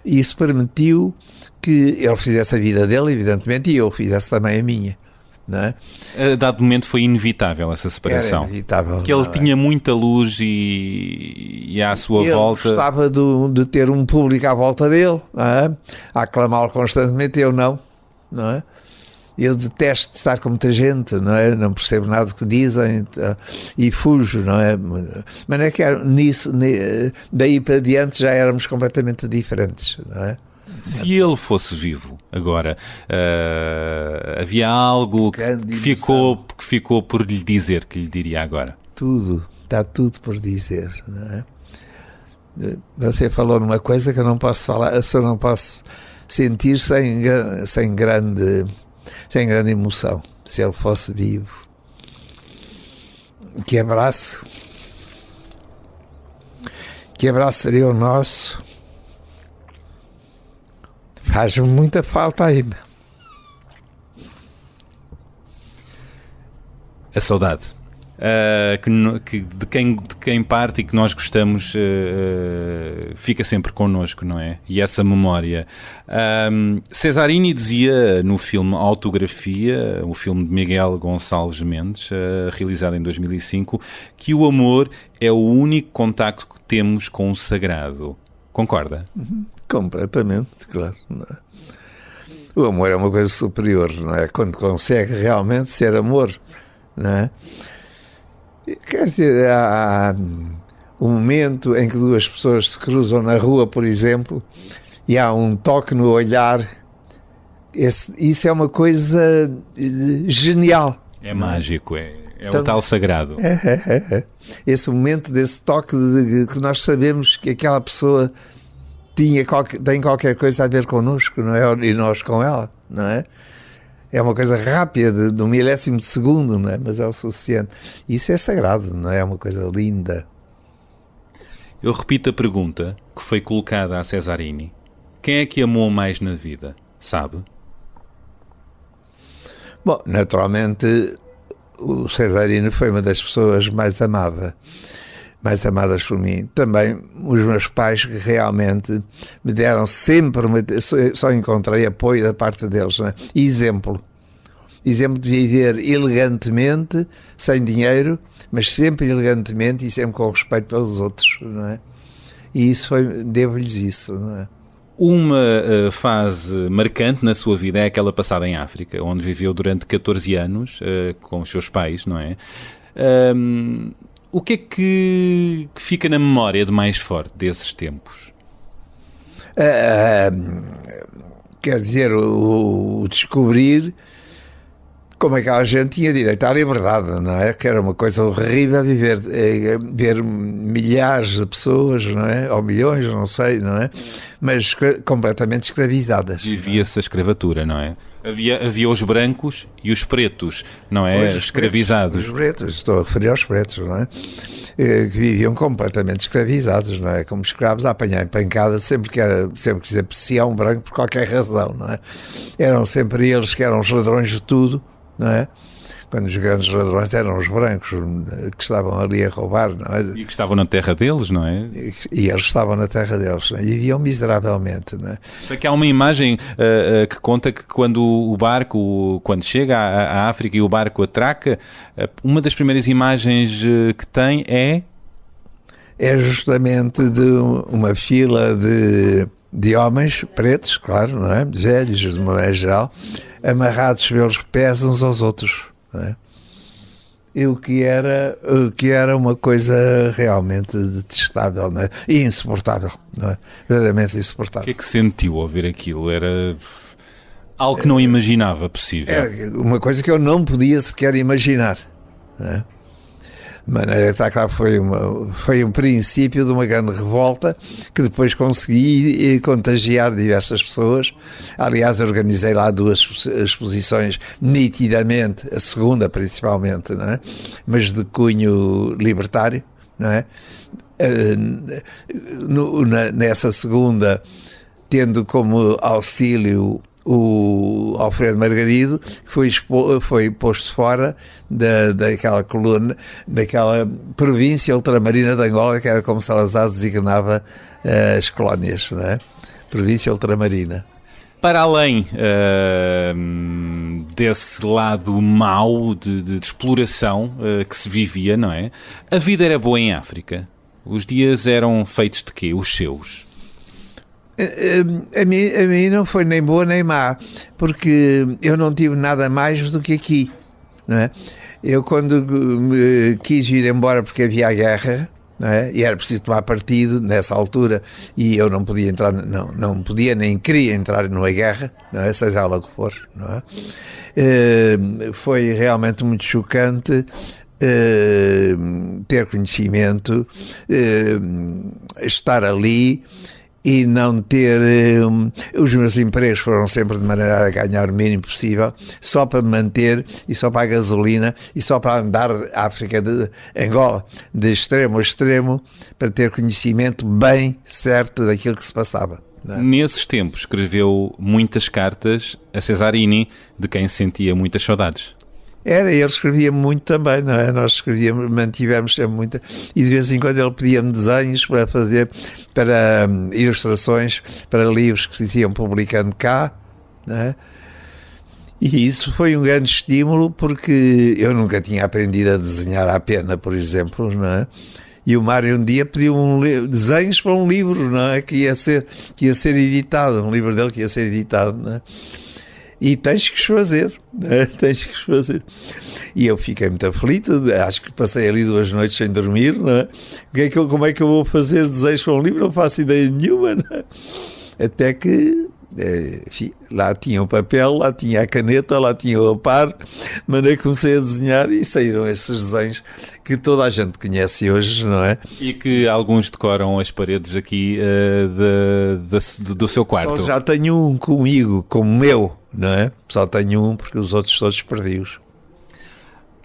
Speaker 2: isso permitiu que ele fizesse a vida dele, evidentemente, e eu fizesse também a minha, não é?
Speaker 1: A dado momento foi inevitável essa separação.
Speaker 2: Era inevitável.
Speaker 1: Que ele tinha muita luz e à sua volta...
Speaker 2: Ele gostava de ter um público à volta dele, não é? A aclamá-lo constantemente, eu não é? Eu detesto estar com muita gente, não é? Não percebo nada do que dizem e fujo, não é? Mas é que nisso, daí para diante já éramos completamente diferentes, não é?
Speaker 1: Se ele fosse vivo agora, havia algo que ficou por lhe dizer, que lhe diria agora?
Speaker 2: Tudo, está tudo por dizer, não é? Você falou numa coisa que eu não posso falar, eu não posso sentir sem grande emoção. Se ele fosse vivo, que abraço seria o nosso. Faz-me muita falta ainda.
Speaker 1: A saudade. De quem parte e que nós gostamos fica sempre connosco, não é? E essa memória. Cesarini dizia no filme Autografia, o filme de Miguel Gonçalves Mendes, realizado em 2005, que o amor é o único contacto que temos com o sagrado. Concorda?
Speaker 2: Completamente, claro. Não é? O amor é uma coisa superior, não é? Quando consegue realmente ser amor, não é? Quer dizer, há um momento em que duas pessoas se cruzam na rua, por exemplo, e há um toque no olhar. Isso é uma coisa genial.
Speaker 1: É mágico, é então, o tal sagrado.
Speaker 2: Esse momento desse toque que nós sabemos que aquela pessoa tem qualquer coisa a ver connosco, não é? E nós com ela, não é? É uma coisa rápida, de um milésimo de segundo, não é? Mas é o suficiente. Isso é sagrado, não é? É uma coisa linda.
Speaker 1: Eu repito a pergunta que foi colocada a Cesarini. Quem é que amou mais na vida? Sabe?
Speaker 2: Bom, naturalmente, o Cesarini foi uma das pessoas mais amadas por mim. Também os meus pais, que realmente me deram sempre, só encontrei apoio da parte deles, não é? E exemplo de viver elegantemente, sem dinheiro, mas sempre elegantemente e sempre com respeito pelos outros, não é? E isso devo-lhes isso, não é?
Speaker 1: Uma fase marcante na sua vida é aquela passada em África, onde viveu durante 14 anos com os seus pais, não é? O que é que fica na memória de mais forte desses tempos?
Speaker 2: Quer dizer, o descobrir como aquela gente tinha direito à liberdade, não é? Que era uma coisa horrível ver milhares de pessoas, não é? Ou milhões, não sei, não é? Mas completamente escravizadas.
Speaker 1: Vivia-se a escravatura, não é? Havia os brancos e os pretos, não é? Escravizados.
Speaker 2: Os pretos, estou a referir aos pretos, não é? Que viviam completamente escravizados, não é? Como escravos a apanhar em pancada sempre que se aprecia um branco por qualquer razão, não é? Eram sempre eles que eram os ladrões de tudo, não é? Quando os grandes ladrões eram os brancos que estavam ali a roubar, não é?
Speaker 1: E que estavam na terra deles, não é?
Speaker 2: E eles estavam na terra deles, não é? E viviam miseravelmente, não é?
Speaker 1: Sei que há uma imagem que conta que quando quando chega à África e o barco atraca, uma das primeiras imagens que tem é
Speaker 2: justamente de uma fila de homens pretos, claro, não é? Velhos, de uma maneira geral, amarrados pelos pés uns aos outros, não é? E o que era uma coisa realmente detestável, não é? E insuportável, não é? Verdadeiramente insuportável.
Speaker 1: O que é que sentiu ao ver aquilo? Era algo que não imaginava possível.
Speaker 2: Era uma coisa que eu não podia sequer imaginar, não é? De maneira que está claro, foi um princípio de uma grande revolta que depois consegui contagiar diversas pessoas. Aliás, organizei lá 2 exposições nitidamente, a segunda principalmente, não é? Mas de cunho libertário, não é? Nessa segunda, tendo como auxílio o Alfredo Margarido, que foi posto fora daquela coluna, daquela província ultramarina de Angola, que era como Salazar designava as colónias, não é? Província ultramarina.
Speaker 1: Para além desse lado mau de exploração que se vivia, não é? A vida era boa em África. Os dias eram feitos de quê? Os seus?
Speaker 2: A mim não foi nem boa nem má, porque eu não tive nada mais do que aqui, não é? Eu quando quis ir embora porque havia a guerra, não é? E era preciso tomar partido nessa altura, e eu não podia entrar, não podia nem queria entrar numa guerra, não é? Seja ela o que for, não é? Foi realmente muito chocante ter conhecimento, estar ali e não ter... os meus empregos foram sempre de maneira a ganhar o mínimo possível, só para me manter e só para a gasolina e só para andar a África de Angola de extremo a extremo, para ter conhecimento bem certo daquilo que se passava. Não é?
Speaker 1: Nesses tempos escreveu muitas cartas a Cesarini, de quem sentia muitas saudades.
Speaker 2: Ele escrevia muito também, não é? Nós mantivemos sempre muito, e de vez em quando ele pedia-me desenhos para fazer, para ilustrações, para livros que se iam publicando cá, não é? E isso foi um grande estímulo, porque eu nunca tinha aprendido a desenhar à pena, por exemplo, não é? E o Mário um dia pediu desenhos para um livro, não é? Que ia ser editado, um livro dele que ia ser editado, não é? E tens que os fazer, né? Tens que os fazer. E eu fiquei muito aflito, acho que passei ali 2 noites sem dormir, não é? Como é que eu vou fazer desenhos para um livro? Não faço ideia nenhuma, não é? Até que, enfim, lá tinha o papel, lá tinha a caneta, lá tinha o par, de maneira que comecei a desenhar e saíram estes desenhos que toda a gente conhece hoje, não é?
Speaker 1: E que alguns decoram as paredes aqui do seu quarto.
Speaker 2: Só já tenho um comigo, como meu, não é? Só tenho um porque os outros todos perdi-os.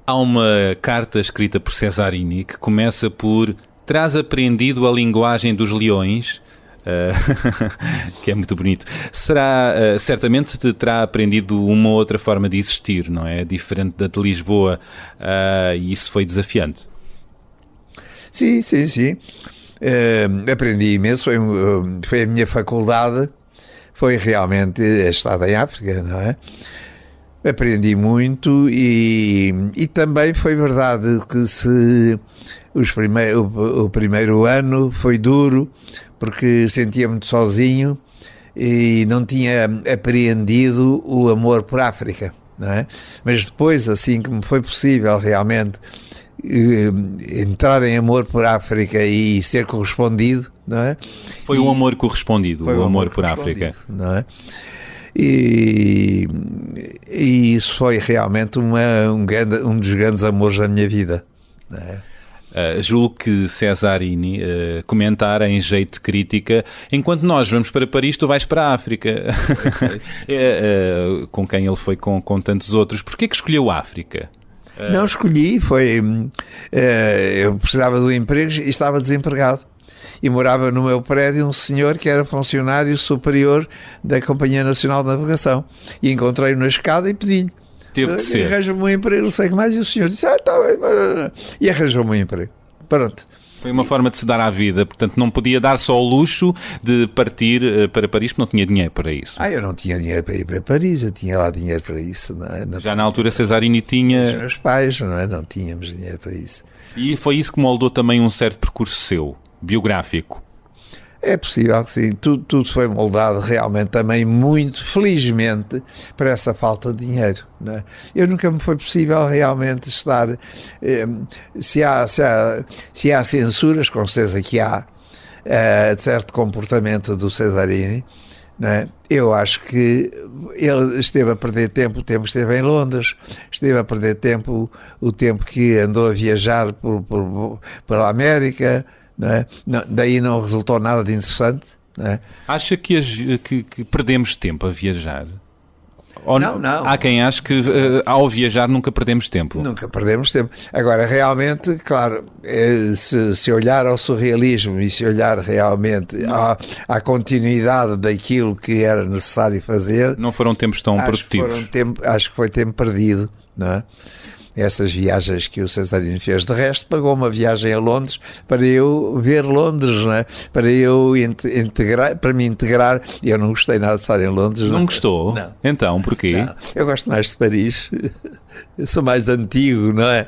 Speaker 1: Há uma carta escrita por Cesarini que começa por: "Terás aprendido a linguagem dos leões", que é muito bonito. Certamente terá aprendido uma outra forma de existir, não é? Diferente da de Lisboa, e isso foi desafiante.
Speaker 2: Sim. Aprendi imenso, foi a minha faculdade, foi realmente a estada em África, não é? Aprendi muito e também foi verdade que o primeiro ano foi duro, porque sentia muito sozinho e não tinha apreendido o amor por África, não é? Mas depois, assim que me foi possível realmente entrar em amor por África e ser correspondido, não é?
Speaker 1: Foi um amor correspondido, o amor por África,
Speaker 2: não é? E isso foi realmente um dos grandes amores da minha vida, não é?
Speaker 1: Julgo que Cesarini comentara em jeito de crítica: enquanto nós vamos para Paris, tu vais para a África. Com quem ele foi com tantos outros. Porquê que escolheu a África?
Speaker 2: Não escolhi, eu precisava do emprego e estava desempregado. E morava no meu prédio um senhor que era funcionário superior da Companhia Nacional de Navegação. E encontrei-o na escada e pedi-lhe:
Speaker 1: teve de ser.
Speaker 2: Arranja-me um emprego, não sei o que mais. E o senhor disse: tá bem. E arranjou-me um emprego. Pronto.
Speaker 1: Foi uma forma de se dar à vida, portanto não podia dar só o luxo de partir para Paris, porque não tinha dinheiro para isso.
Speaker 2: Eu não tinha dinheiro para ir para Paris, eu tinha lá dinheiro para isso. Não é?
Speaker 1: Já na altura Cesarini tinha...
Speaker 2: Os meus pais, não é? Não tínhamos dinheiro para isso.
Speaker 1: E foi isso que moldou também um certo percurso seu, biográfico.
Speaker 2: É possível que sim, tudo foi moldado realmente também muito, felizmente, para essa falta de dinheiro, não é? Eu nunca me foi possível realmente estar, se há censuras, com certeza que há, de certo comportamento do Cesarini, não é? Eu acho que ele esteve a perder tempo, o tempo que esteve em Londres, esteve a perder tempo, o tempo que andou a viajar pela América, não é? Daí não resultou nada de interessante, não é?
Speaker 1: Acha que perdemos tempo a viajar? Ou
Speaker 2: não.
Speaker 1: Há quem ache que ao viajar nunca perdemos tempo.
Speaker 2: Nunca perdemos tempo. Agora, realmente, claro, se olhar ao surrealismo e se olhar realmente à continuidade daquilo que era necessário fazer...
Speaker 1: Não foram tempos tão produtivos.
Speaker 2: Acho que foi tempo perdido, não é? Essas viagens que o Cesarini fez. De resto, pagou uma viagem a Londres para eu ver Londres, não é? Para eu para me integrar. Eu não gostei nada de estar em Londres.
Speaker 1: Não gostou?
Speaker 2: Não.
Speaker 1: Então, porquê?
Speaker 2: Não. Eu gosto mais de Paris. Eu sou mais antigo, não é?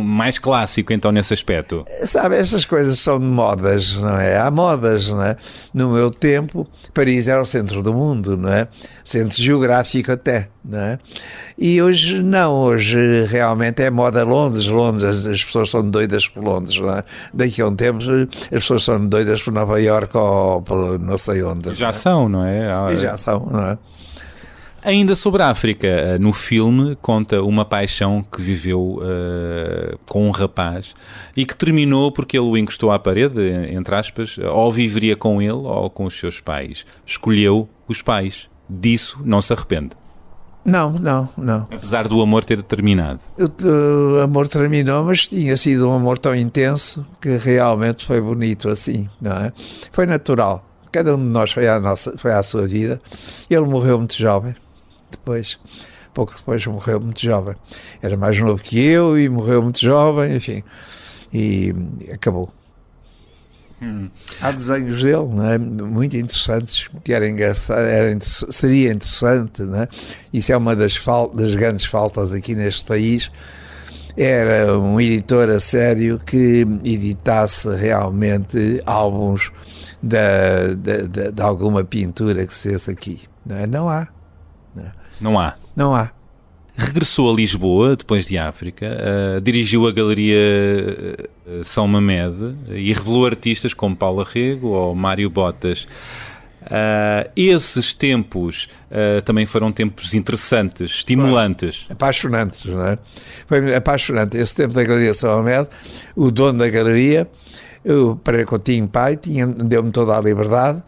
Speaker 1: Mais clássico, então, nesse aspecto.
Speaker 2: Sabe, estas coisas são de modas, não é? Há modas, não é? No meu tempo, Paris era o centro do mundo, não é? Centro geográfico até, não é? E hoje não, hoje realmente é moda Londres, as pessoas são doidas por Londres, não é? Daqui a um tempo as pessoas são doidas por Nova Iorque ou por não sei onde.
Speaker 1: Já são, não é?
Speaker 2: E já são, não é?
Speaker 1: Ainda sobre a África, no filme conta uma paixão que viveu com um rapaz e que terminou porque ele o encostou à parede, entre aspas, ou viveria com ele ou com os seus pais. Escolheu os pais. Disso não se arrepende.
Speaker 2: Não.
Speaker 1: Apesar do amor ter terminado.
Speaker 2: O amor terminou, mas tinha sido um amor tão intenso que realmente foi bonito assim, não é? Foi natural. Cada um de nós foi à sua vida. Ele morreu muito jovem. Pouco depois morreu muito jovem. Era mais novo que eu e morreu muito jovem, enfim. E acabou. Há desenhos dele, não é? Muito interessantes, que era engraçado, seria interessante, não é? Isso é uma das grandes faltas aqui neste país. era um editor a sério que editasse realmente álbuns de alguma pintura que se fez aqui. Não há. Não há.
Speaker 1: Regressou a Lisboa, depois de África, dirigiu a Galeria São Mamede e revelou artistas como Paulo Rego ou Mário Botas. Esses tempos também foram tempos interessantes, estimulantes.
Speaker 2: Apaixonantes, não é? Foi apaixonante. Esse tempo da Galeria São Mamede, o dono da galeria, o Pereira Coutinho Pai, deu-me toda a liberdade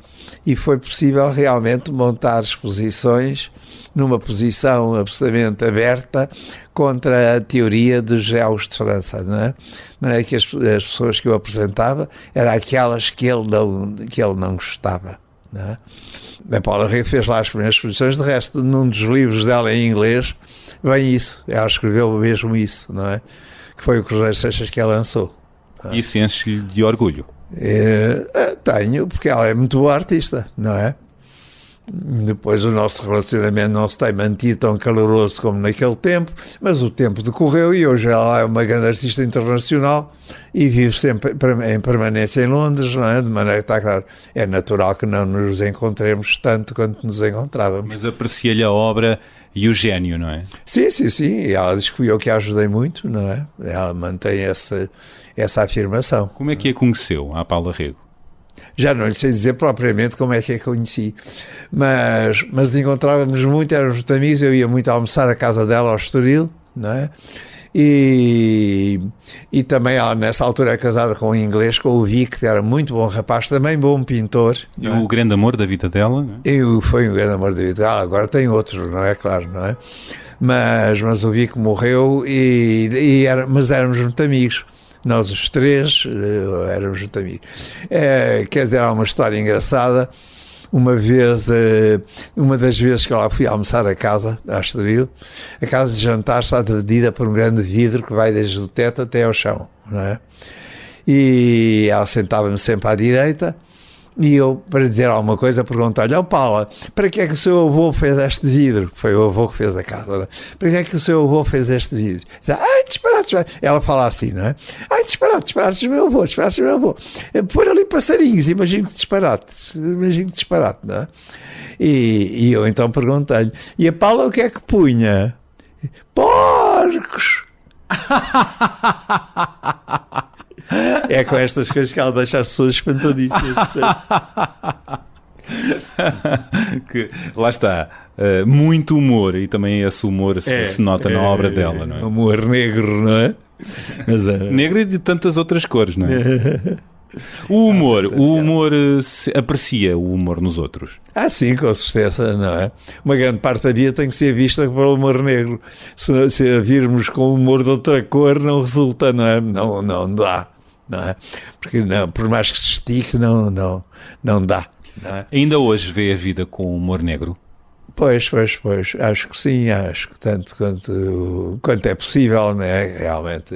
Speaker 2: e foi possível realmente montar exposições numa posição absolutamente aberta contra a teoria dos géus de França, não é? De maneira que as pessoas que eu apresentava eram aquelas que ele não gostava, não é? A Paula Rego fez lá as primeiras exposições, de resto, num dos livros dela em inglês, vem isso, ela escreveu mesmo isso, não é? Que foi o Cruzeiro Seixas que ela lançou.
Speaker 1: E isso enche-lhe de orgulho?
Speaker 2: Tenho, porque ela é muito boa artista, não é? Depois o nosso relacionamento não se tem mantido tão caloroso como naquele tempo, mas o tempo decorreu e hoje ela é uma grande artista internacional e vive sempre em permanência em Londres, não é? De maneira que está claro, é natural que não nos encontremos tanto quanto nos encontrávamos.
Speaker 1: Mas aprecia-lhe a obra e o gênio, não é?
Speaker 2: Sim, e ela diz que fui eu que a ajudei muito, não é? Ela mantém essa afirmação.
Speaker 1: Como é que a conheceu, a Paula Rego?
Speaker 2: Já não lhe sei dizer propriamente como é que a conheci, mas encontrávamos muito, éramos muito amigos, eu ia muito almoçar à casa dela ao Estoril, não é? E também ela nessa altura é casada com um inglês, com o Vic, que era muito bom rapaz, também bom pintor.
Speaker 1: E o grande amor da vida dela? Não é?
Speaker 2: Foi um grande amor da vida dela, agora tem outros, não é? Claro, não é? Mas o Vic morreu mas éramos muito amigos. Nós os três éramos muito amigos. Quer dizer, há uma história engraçada. Uma das vezes que eu lá fui almoçar a casa, a Estoril, a casa de jantar está dividida por um grande vidro que vai desde o teto até ao chão, não é? E ela sentava-me sempre à direita e eu, para dizer alguma coisa, perguntei-lhe: Paula, para que é que o seu avô fez este vidro? Foi o avô que fez a casa, não é? Para que é que o seu avô fez este vidro? Disparate. Ela fala assim, não é? Disparates do meu avô. Pôr ali passarinhos, imagino que disparate, não é? E eu então perguntei-lhe: e a Paula o que é que punha? Porcos! É com estas coisas que ela deixa as pessoas espantadíssimas.
Speaker 1: Lá está, muito humor, e também esse humor se nota na obra dela, não é?
Speaker 2: Humor negro, não é?
Speaker 1: Negro e de tantas outras cores, não é? O humor aprecia o humor nos outros.
Speaker 2: Sim, com certeza, não é? Uma grande parte da vida tem que ser vista por humor negro. Se a virmos com o humor de outra cor, não resulta, não é? Não dá, não é? Porque por mais que se estique, não dá. Não é?
Speaker 1: Ainda hoje vê a vida com humor negro?
Speaker 2: Pois, acho que sim, acho que tanto quanto é possível, né? Realmente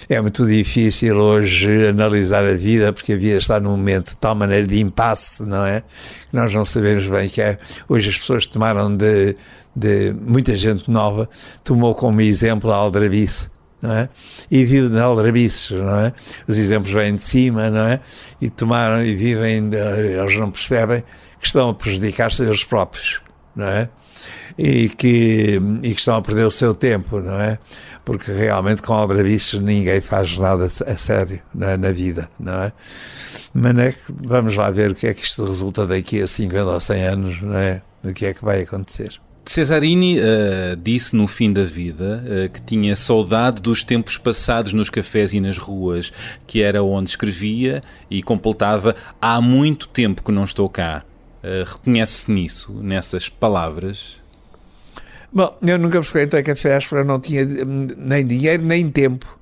Speaker 2: é muito difícil hoje analisar a vida, porque a vida está num momento de tal maneira de impasse, não é? Que nós não sabemos bem que é. Hoje as pessoas tomaram de muita gente nova, tomou como exemplo a aldrabice, não é? E vive de aldrabices, não é? Os exemplos vêm de cima, não é? E tomaram e vivem, eles não percebem que estão a prejudicar-se eles próprios, não é? E que estão a perder o seu tempo, não é? Porque realmente com aldrabices ninguém faz nada a sério, não é? Na vida, não é? Mas é que vamos lá ver o que é que isto resulta daqui a 50 ou 100 anos, não é? O que é que vai acontecer.
Speaker 1: Cesarini disse no fim da vida que tinha saudade dos tempos passados nos cafés e nas ruas, que era onde escrevia, e completava: há muito tempo que não estou cá. Reconhece-se nisso, nessas palavras?
Speaker 2: Bom, eu nunca frequentei cafés porque eu não tinha nem dinheiro nem tempo.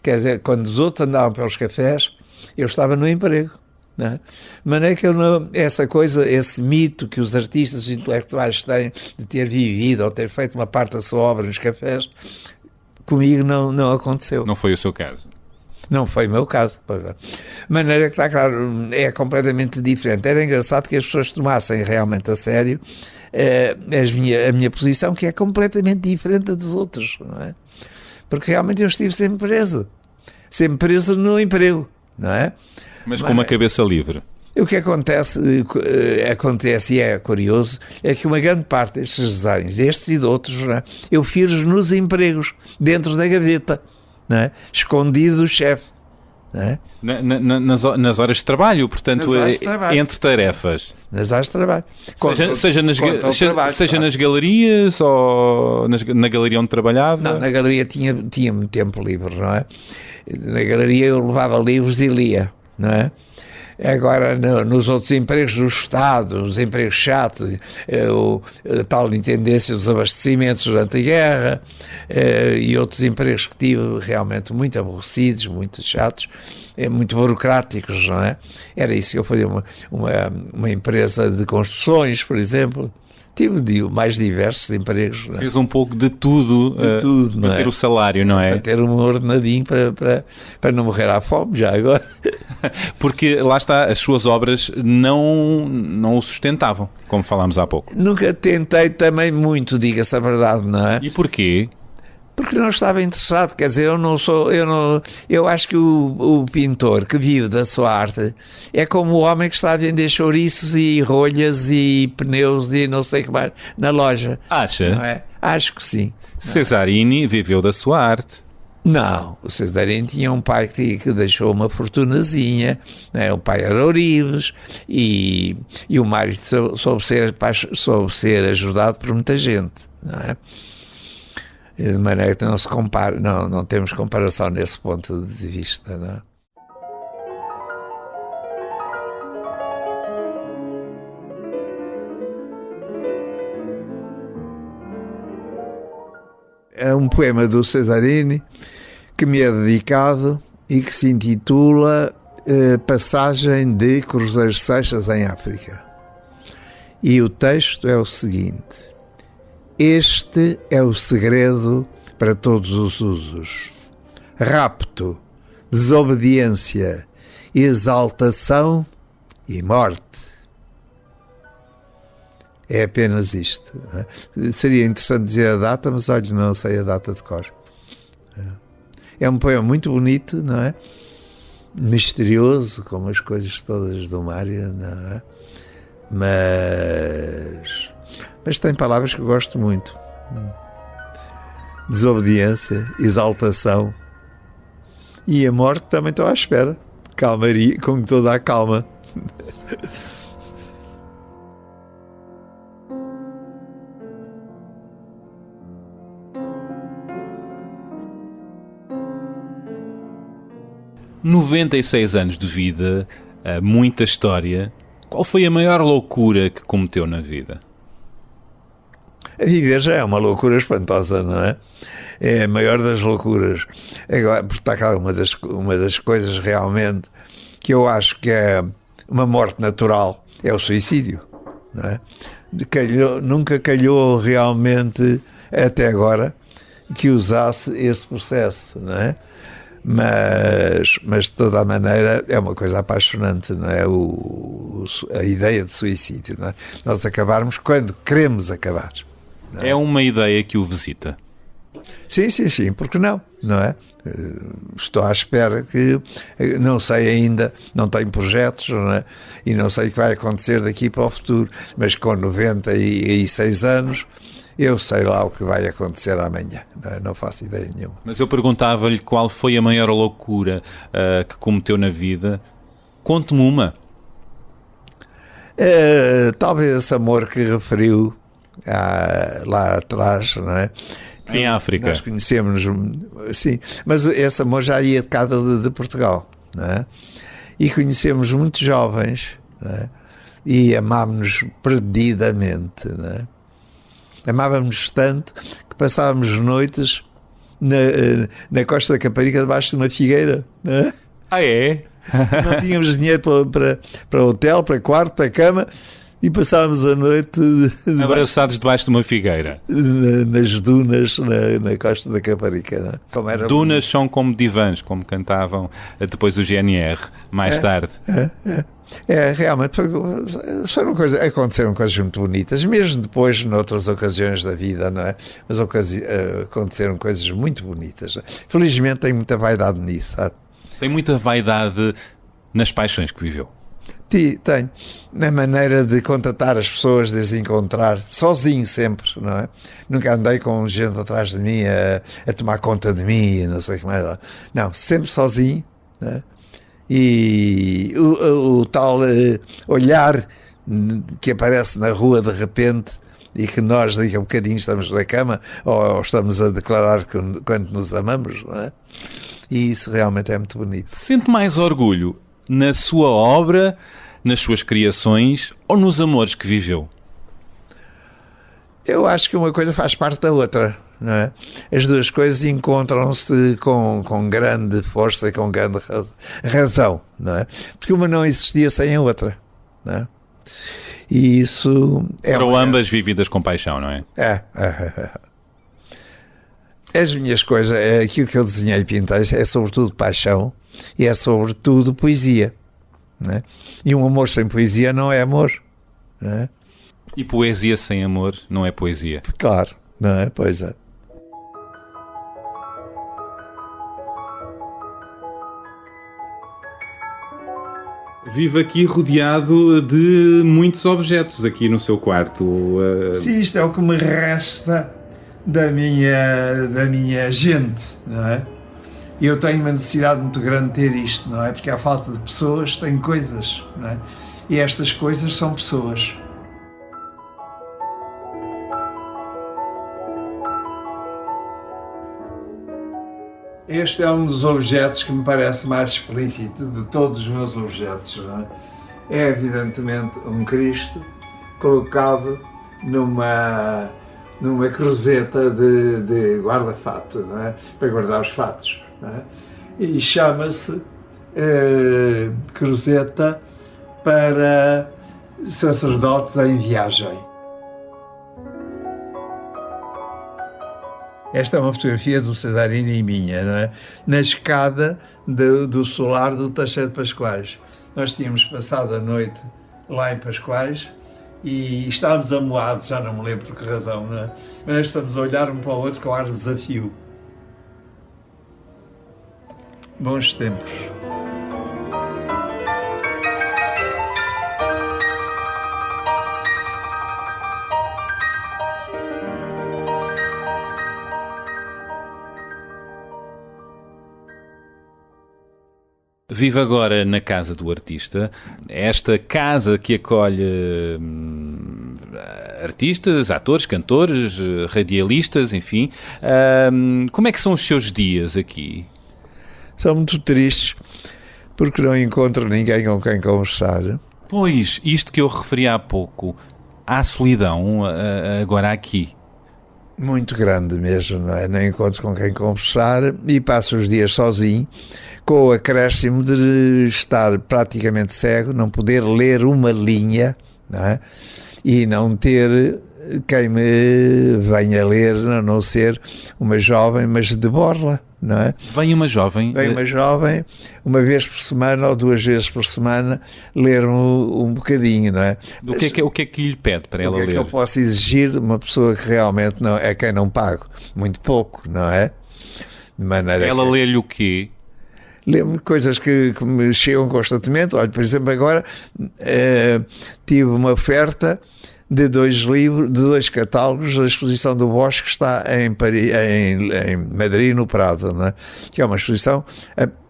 Speaker 2: Quer dizer, quando os outros andavam pelos cafés, eu estava no emprego. Não é? De maneira que essa coisa, esse mito que os artistas intelectuais têm de ter vivido ou ter feito uma parte da sua obra nos cafés, comigo não aconteceu.
Speaker 1: Não foi o seu caso?
Speaker 2: Não foi o meu caso. De maneira que está claro, é completamente diferente. Era engraçado que as pessoas tomassem realmente a sério a minha posição, que é completamente diferente da dos outros, não é? porque realmente eu estive sempre preso no emprego, não é?
Speaker 1: Mas com uma cabeça livre.
Speaker 2: O que acontece e é curioso, é que uma grande parte destes desenhos, destes e de outros, não é? Eu fiz nos empregos, dentro da gaveta, não é? Escondido do chefe. Não é?
Speaker 1: Nas horas de trabalho, portanto, entre tarefas.
Speaker 2: Nas horas de trabalho.
Speaker 1: Seja nas galerias ou na galeria onde trabalhava?
Speaker 2: Não, na galeria tinha muito tempo livre, não é? Na galeria eu levava livros e lia, não é? Agora, nos outros empregos do Estado, os empregos chatos, a tal intendência dos abastecimentos durante a guerra, e outros empregos que tive realmente muito aborrecidos, muito chatos, muito burocráticos, não é? Era isso que eu fazia, uma empresa de construções, por exemplo. Tive mais diversos empregos.
Speaker 1: Fez um pouco de tudo, para ter o salário, não é?
Speaker 2: Para ter um ordenadinho para não morrer à fome já agora.
Speaker 1: Porque lá está, as suas obras não o sustentavam, como falámos há pouco.
Speaker 2: Nunca tentei também muito, diga-se a verdade, não é?
Speaker 1: E porquê?
Speaker 2: Porque não estava interessado, quer dizer, eu acho que o pintor que vive da sua arte é como o homem que está a vender chouriços e rolhas e pneus e não sei o que mais na loja.
Speaker 1: Acha?
Speaker 2: Não é? Acho que sim.
Speaker 1: Cesarini viveu da sua arte.
Speaker 2: Não, o Cesarini tinha um pai que deixou uma fortunazinha, né? O pai era Ourives e o Mário soube ser ajudado por muita gente, não é? De maneira que não se compara, não temos comparação nesse ponto de vista, não é? É um poema do Cesarini que me é dedicado e que se intitula Passagem de Cruzeiro Seixas em África. E o texto é o seguinte: este é o segredo para todos os usos: rapto, desobediência, exaltação e morte. É apenas isto. Seria interessante dizer a data, mas olha, não sei a data de cor. É um poema muito bonito, não é? Misterioso, como as coisas todas do Mário, não é? Mas tem palavras que eu gosto muito: desobediência, exaltação e a morte. Também estou à espera, calmaria, com toda a calma.
Speaker 1: ...96 anos de vida, muita história. Qual foi a maior loucura que cometeu na vida?
Speaker 2: A viver já é uma loucura espantosa, não é? É a maior das loucuras. Agora, porque está claro, uma das coisas realmente que eu acho que é uma morte natural é o suicídio, não é? Nunca calhou realmente, até agora, que usasse esse processo, não é? Mas de toda a maneira é uma coisa apaixonante, não é? A ideia de suicídio, não é? Nós acabarmos quando queremos acabar.
Speaker 1: É uma ideia que o visita.
Speaker 2: Sim, porque não é? Estou à espera que, não sei ainda, não tenho projetos, não é? E não sei o que vai acontecer daqui para o futuro, mas com 96 anos eu sei lá o que vai acontecer amanhã, não faço ideia nenhuma.
Speaker 1: Mas eu perguntava-lhe qual foi a maior loucura que cometeu na vida. Conte-me uma.
Speaker 2: Talvez esse amor que referiu lá atrás, não é?
Speaker 1: Em África.
Speaker 2: Nós conhecemos, sim, mas esse amor já ia de cá de Portugal, não é? E conhecemos muito jovens, não é? E amámos-nos perdidamente, não é? Amávamos tanto que passávamos noites na Costa da Caparica debaixo de uma figueira, não é?
Speaker 1: Ah, é?
Speaker 2: Não tínhamos dinheiro para hotel, para quarto, para cama, e passávamos a noite
Speaker 1: abraçados debaixo de uma figueira
Speaker 2: nas dunas na Costa da Caparica, não é? Como era
Speaker 1: dunas são como divãs, como cantavam depois o GNR mais tarde.
Speaker 2: Realmente aconteceram coisas muito bonitas, mesmo depois, noutras ocasiões da vida, não é? Mas aconteceram coisas muito bonitas. Felizmente tenho muita vaidade nisso, sabe?
Speaker 1: Tem muita vaidade nas paixões que viveu?
Speaker 2: Tenho. Na maneira de contatar as pessoas, de as encontrar, sozinho sempre, não é? Nunca andei com gente atrás de mim a tomar conta de mim, não sei como é. Não, sempre sozinho, não é? E o tal olhar que aparece na rua de repente e que nós daqui a bocadinho estamos na cama ou estamos a declarar quando nos amamos, não é? E isso realmente é muito bonito.
Speaker 1: Sente mais orgulho na sua obra, nas suas criações ou nos amores que viveu?
Speaker 2: Eu acho que uma coisa faz parte da outra, não é? As duas coisas encontram-se com grande força e com grande razão, não é? Porque uma não existia sem a outra, não é? E isso
Speaker 1: Foram ambas vividas com paixão, não é?
Speaker 2: As minhas coisas, aquilo que eu desenhei e pintei é sobretudo paixão e é sobretudo poesia, não é? E um amor sem poesia não é amor, não é?
Speaker 1: E poesia sem amor não é poesia.
Speaker 2: Claro, não é? Pois é.
Speaker 1: Vive aqui rodeado de muitos objetos aqui no seu quarto.
Speaker 2: Sim, isto é o que me resta da minha gente, não é? E eu tenho uma necessidade muito grande de ter isto, não é? Porque à falta de pessoas tem coisas, não é? E estas coisas são pessoas. Este é um dos objetos que me parece mais explícito de todos os meus objetos, não é? É evidentemente um Cristo colocado numa cruzeta de guarda-fato, não é? Para guardar os fatos, não é? E chama-se cruzeta para sacerdotes em viagem. Esta é uma fotografia do Cesarini e minha, não é? Na escada do solar do Teixeira de Pascoais. Nós tínhamos passado a noite lá em Pascoais e estávamos amoados, já não me lembro por que razão, não é? Mas estamos a olhar um para o outro com ar de desafio. Bons tempos.
Speaker 1: Vive agora na casa do artista, esta casa que acolhe artistas, atores, cantores, radialistas, enfim. Como é que são os seus dias aqui?
Speaker 2: São muito tristes porque não encontro ninguém com quem conversar.
Speaker 1: Pois, isto que eu referi há pouco, há solidão agora aqui.
Speaker 2: Muito grande mesmo, não é? Não encontro com quem conversar e passo os dias sozinho, com o acréscimo de estar praticamente cego, não poder ler uma linha, não é? E não ter quem me venha ler, a não ser uma jovem, mas de borla, não é?
Speaker 1: Vem uma jovem?
Speaker 2: Vem uma jovem, uma vez por semana ou 2 vezes por semana, ler um bocadinho, não é?
Speaker 1: O que é que lhe pede para ela ler?
Speaker 2: O que é que eu posso exigir de uma pessoa que realmente não é quem não pago? Muito pouco, não é? De maneira
Speaker 1: ela lê-lhe o quê?
Speaker 2: Lembro-me coisas que me chegam constantemente. Olha, por exemplo, agora tive uma oferta de 2 livros, de 2 catálogos da exposição do Bosque que está em Madrid, no Prado, não é? Que é uma exposição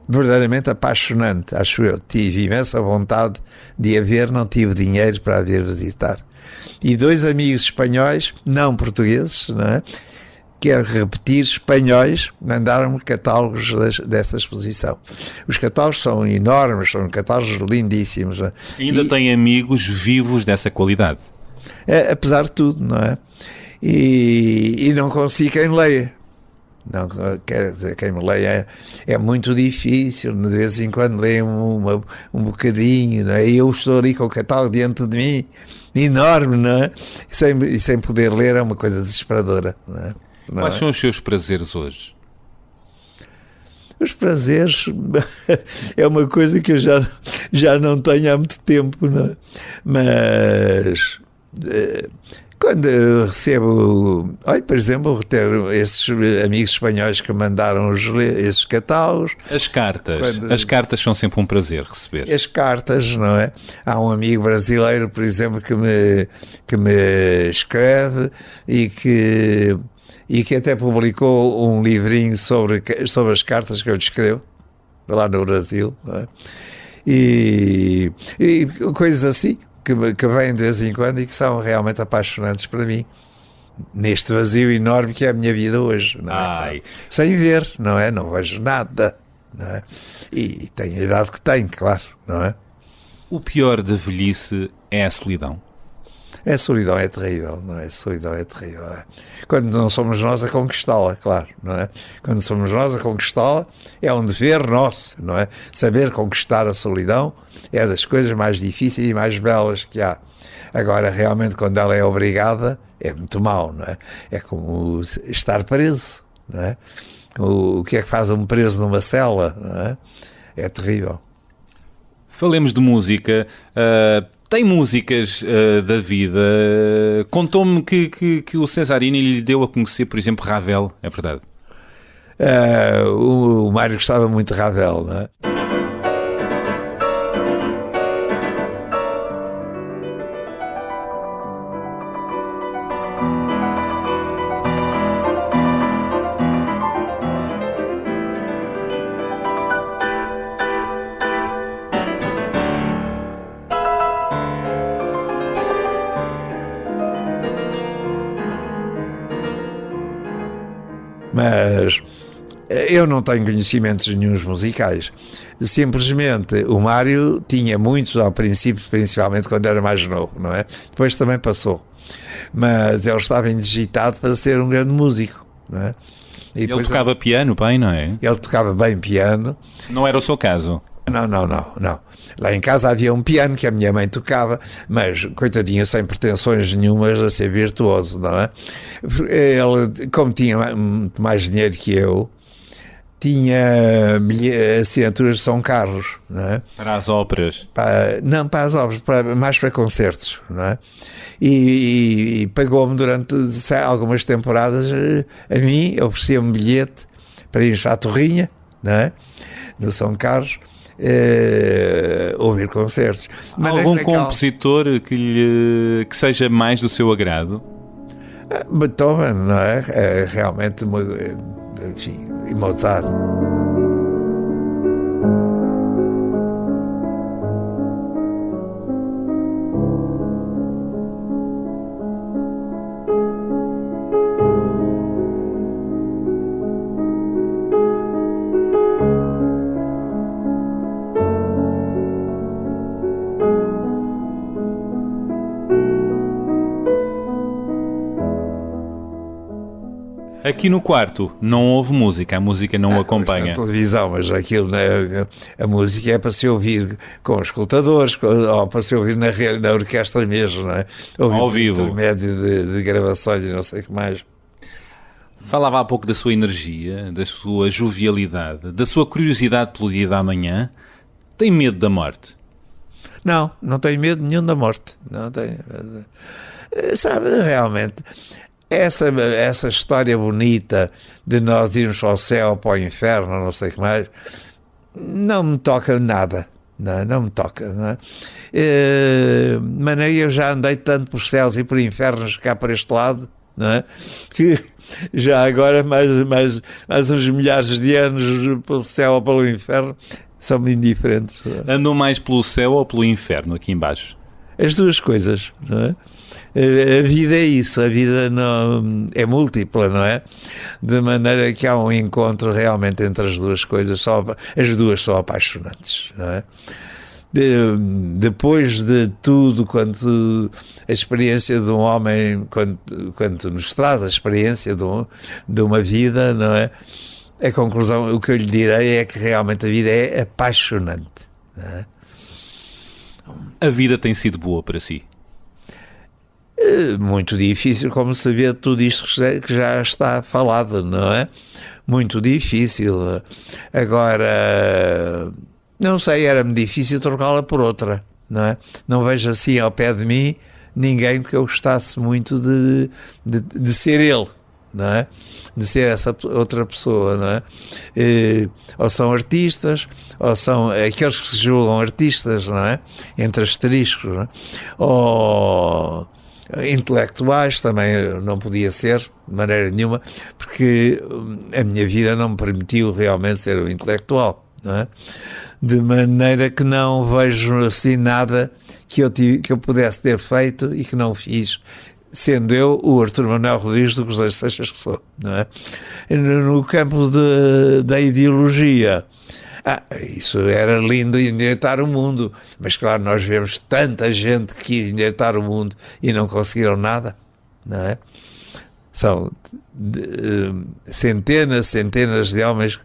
Speaker 2: verdadeiramente apaixonante, acho eu. Tive imensa vontade de a ver, não tive dinheiro para a vir visitar. E 2 amigos espanhóis, não portugueses, não é? Quero repetir, espanhóis, mandaram-me catálogos dessa exposição. Os catálogos são enormes, são catálogos lindíssimos. Não é?
Speaker 1: Ainda tem amigos vivos dessa qualidade?
Speaker 2: Apesar de tudo, não é? E não consigo quem leia. Não, quer dizer, quem me leia é muito difícil, de vez em quando leio um bocadinho, não é? E eu estou ali com o catálogo diante de mim, enorme, não é? E sem poder ler é uma coisa desesperadora, não é?
Speaker 1: Quais são os seus prazeres hoje?
Speaker 2: Os prazeres é uma coisa que eu já não tenho há muito tempo, não é? Mas quando eu recebo, olha, por exemplo, ter esses amigos espanhóis que mandaram esses catálogos.
Speaker 1: As cartas são sempre um prazer receber.
Speaker 2: As cartas, não é? Há um amigo brasileiro, por exemplo, que me escreve e que até publicou um livrinho sobre as cartas que eu lhe escrevo lá no Brasil, não é? E coisas assim que vêm de vez em quando e que são realmente apaixonantes para mim, neste vazio enorme que é a minha vida hoje, não é? Sem ver, não é? Não vejo nada, não é? E tenho a idade que tenho, claro, não é?
Speaker 1: O pior da velhice é a solidão.
Speaker 2: A solidão é terrível, não é? A solidão é terrível. É? Quando não somos nós a conquistá-la, claro, não é? Quando somos nós a conquistá-la, é um dever nosso, não é? Saber conquistar a solidão é das coisas mais difíceis e mais belas que há. Agora, realmente, quando ela é obrigada, é muito mau, não é? É como estar preso, não é? O que é que faz um preso numa cela, não é? É terrível.
Speaker 1: Falemos de música. Tem músicas da vida. Contou-me que o Cesarini lhe deu a conhecer, por exemplo, Ravel. É verdade?
Speaker 2: O Mário gostava muito de Ravel, não é? Mas eu não tenho conhecimentos nenhuns musicais. Simplesmente o Mário tinha muitos ao princípio, principalmente quando era mais novo, não é? Depois também passou. Mas ele estava indigitado para ser um grande músico, não é? E
Speaker 1: ele tocava piano bem, não é?
Speaker 2: Ele tocava bem piano.
Speaker 1: Não era o seu caso?
Speaker 2: Não. Lá em casa havia um piano que a minha mãe tocava, mas, coitadinho, sem pretensões nenhumas a ser virtuoso, não é? Ele, como tinha muito mais dinheiro que eu, tinha assinaturas de São Carlos, não é?
Speaker 1: Para as óperas?
Speaker 2: Não, para as óperas, mais para concertos, não é? E pagou-me durante algumas temporadas, a mim, oferecia-me bilhete para irmos à Torrinha, não é? No São Carlos, ouvir concertos.
Speaker 1: Algum compositor que seja mais do seu agrado?
Speaker 2: Beethoven, não é? Realmente, enfim, e Mozart.
Speaker 1: Aqui no quarto não houve música, a música não o acompanha.
Speaker 2: Na televisão, mas aquilo, a música é para se ouvir com os escutadores, ou para se ouvir na orquestra mesmo, não é?
Speaker 1: Ao vivo.
Speaker 2: Intermédio de gravações e não sei o que mais.
Speaker 1: Falava há pouco da sua energia, da sua jovialidade, da sua curiosidade pelo dia da manhã. Tem medo da morte?
Speaker 2: Não tenho medo nenhum da morte. Não tenho. Sabe, realmente... Essa história bonita de nós irmos ao céu, para o inferno, não sei o que mais, não me toca nada. Não me toca. Não é? De maneira eu já andei tanto por céus e por infernos cá por este lado, não é? Que já agora mais uns milhares de anos pelo céu ou pelo inferno são indiferentes.
Speaker 1: Andam mais pelo céu ou pelo inferno aqui embaixo?
Speaker 2: As duas coisas, não é? A vida é isso, a vida não, é múltipla, não é? De maneira que há um encontro realmente entre as duas coisas, as duas são apaixonantes, não é? Depois de tudo, quando a experiência de um homem, quando nos traz a experiência de uma vida, não é? A conclusão, o que eu lhe direi é que realmente a vida é apaixonante, não é?
Speaker 1: A vida tem sido boa para si?
Speaker 2: Muito difícil, como saber tudo isto que já está falado, não é? Muito difícil. Agora, não sei, era-me difícil trocá-la por outra, não é? Não vejo assim ao pé de mim ninguém que eu gostasse muito de ser ele, não é? De ser essa outra pessoa, não é? Ou são artistas, ou são aqueles que se julgam artistas, não é? Entre asteriscos, não é? Ou intelectuais, também não podia ser de maneira nenhuma, porque a minha vida não me permitiu realmente ser um intelectual, não é? De maneira que não vejo assim nada que eu pudesse ter feito e que não fiz, sendo eu o Artur Manuel Rodrigues do Cruzeiro de Seixas que sou, não é? No campo da ideologia, isso era lindo, endireitar o mundo, mas claro, nós vemos tanta gente que quis endireitar o mundo e não conseguiram nada, não é? São centenas de homens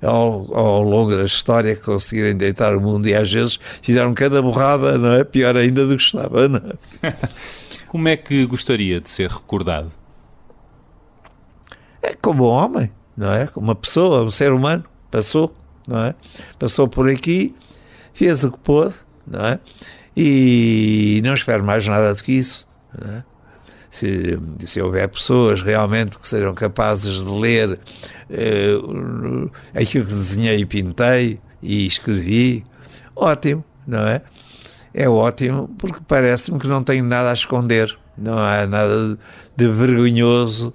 Speaker 2: ao longo da história que conseguiram endireitar o mundo e às vezes fizeram cada borrada, não é? Pior ainda do que estava, não é?
Speaker 1: Como é que gostaria de ser recordado?
Speaker 2: É como um homem, não é? Como uma pessoa, um ser humano, passou, não é? Passou por aqui, fez o que pôde, não é? E não espero mais nada do que isso, não é? Se houver pessoas realmente que sejam capazes de ler aquilo que desenhei e pintei e escrevi, ótimo, não é? É ótimo, porque parece-me que não tenho nada a esconder, não há nada de vergonhoso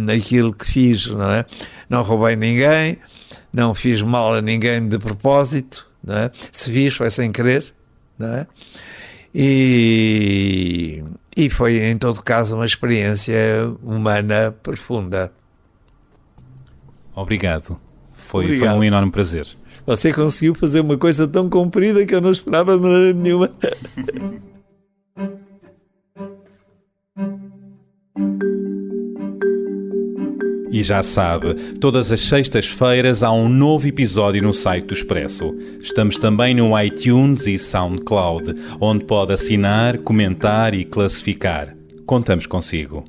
Speaker 2: naquilo que fiz, não é? Não roubei ninguém, não fiz mal a ninguém de propósito, não é? Se fiz foi sem querer, não é? E foi em todo caso uma experiência humana profunda.
Speaker 1: Obrigado. Foi um enorme prazer.
Speaker 2: Você conseguiu fazer uma coisa tão comprida que eu não esperava de maneira nenhuma.
Speaker 1: E já sabe, todas as sextas-feiras há um novo episódio no site do Expresso. Estamos também no iTunes e SoundCloud, onde pode assinar, comentar e classificar. Contamos consigo.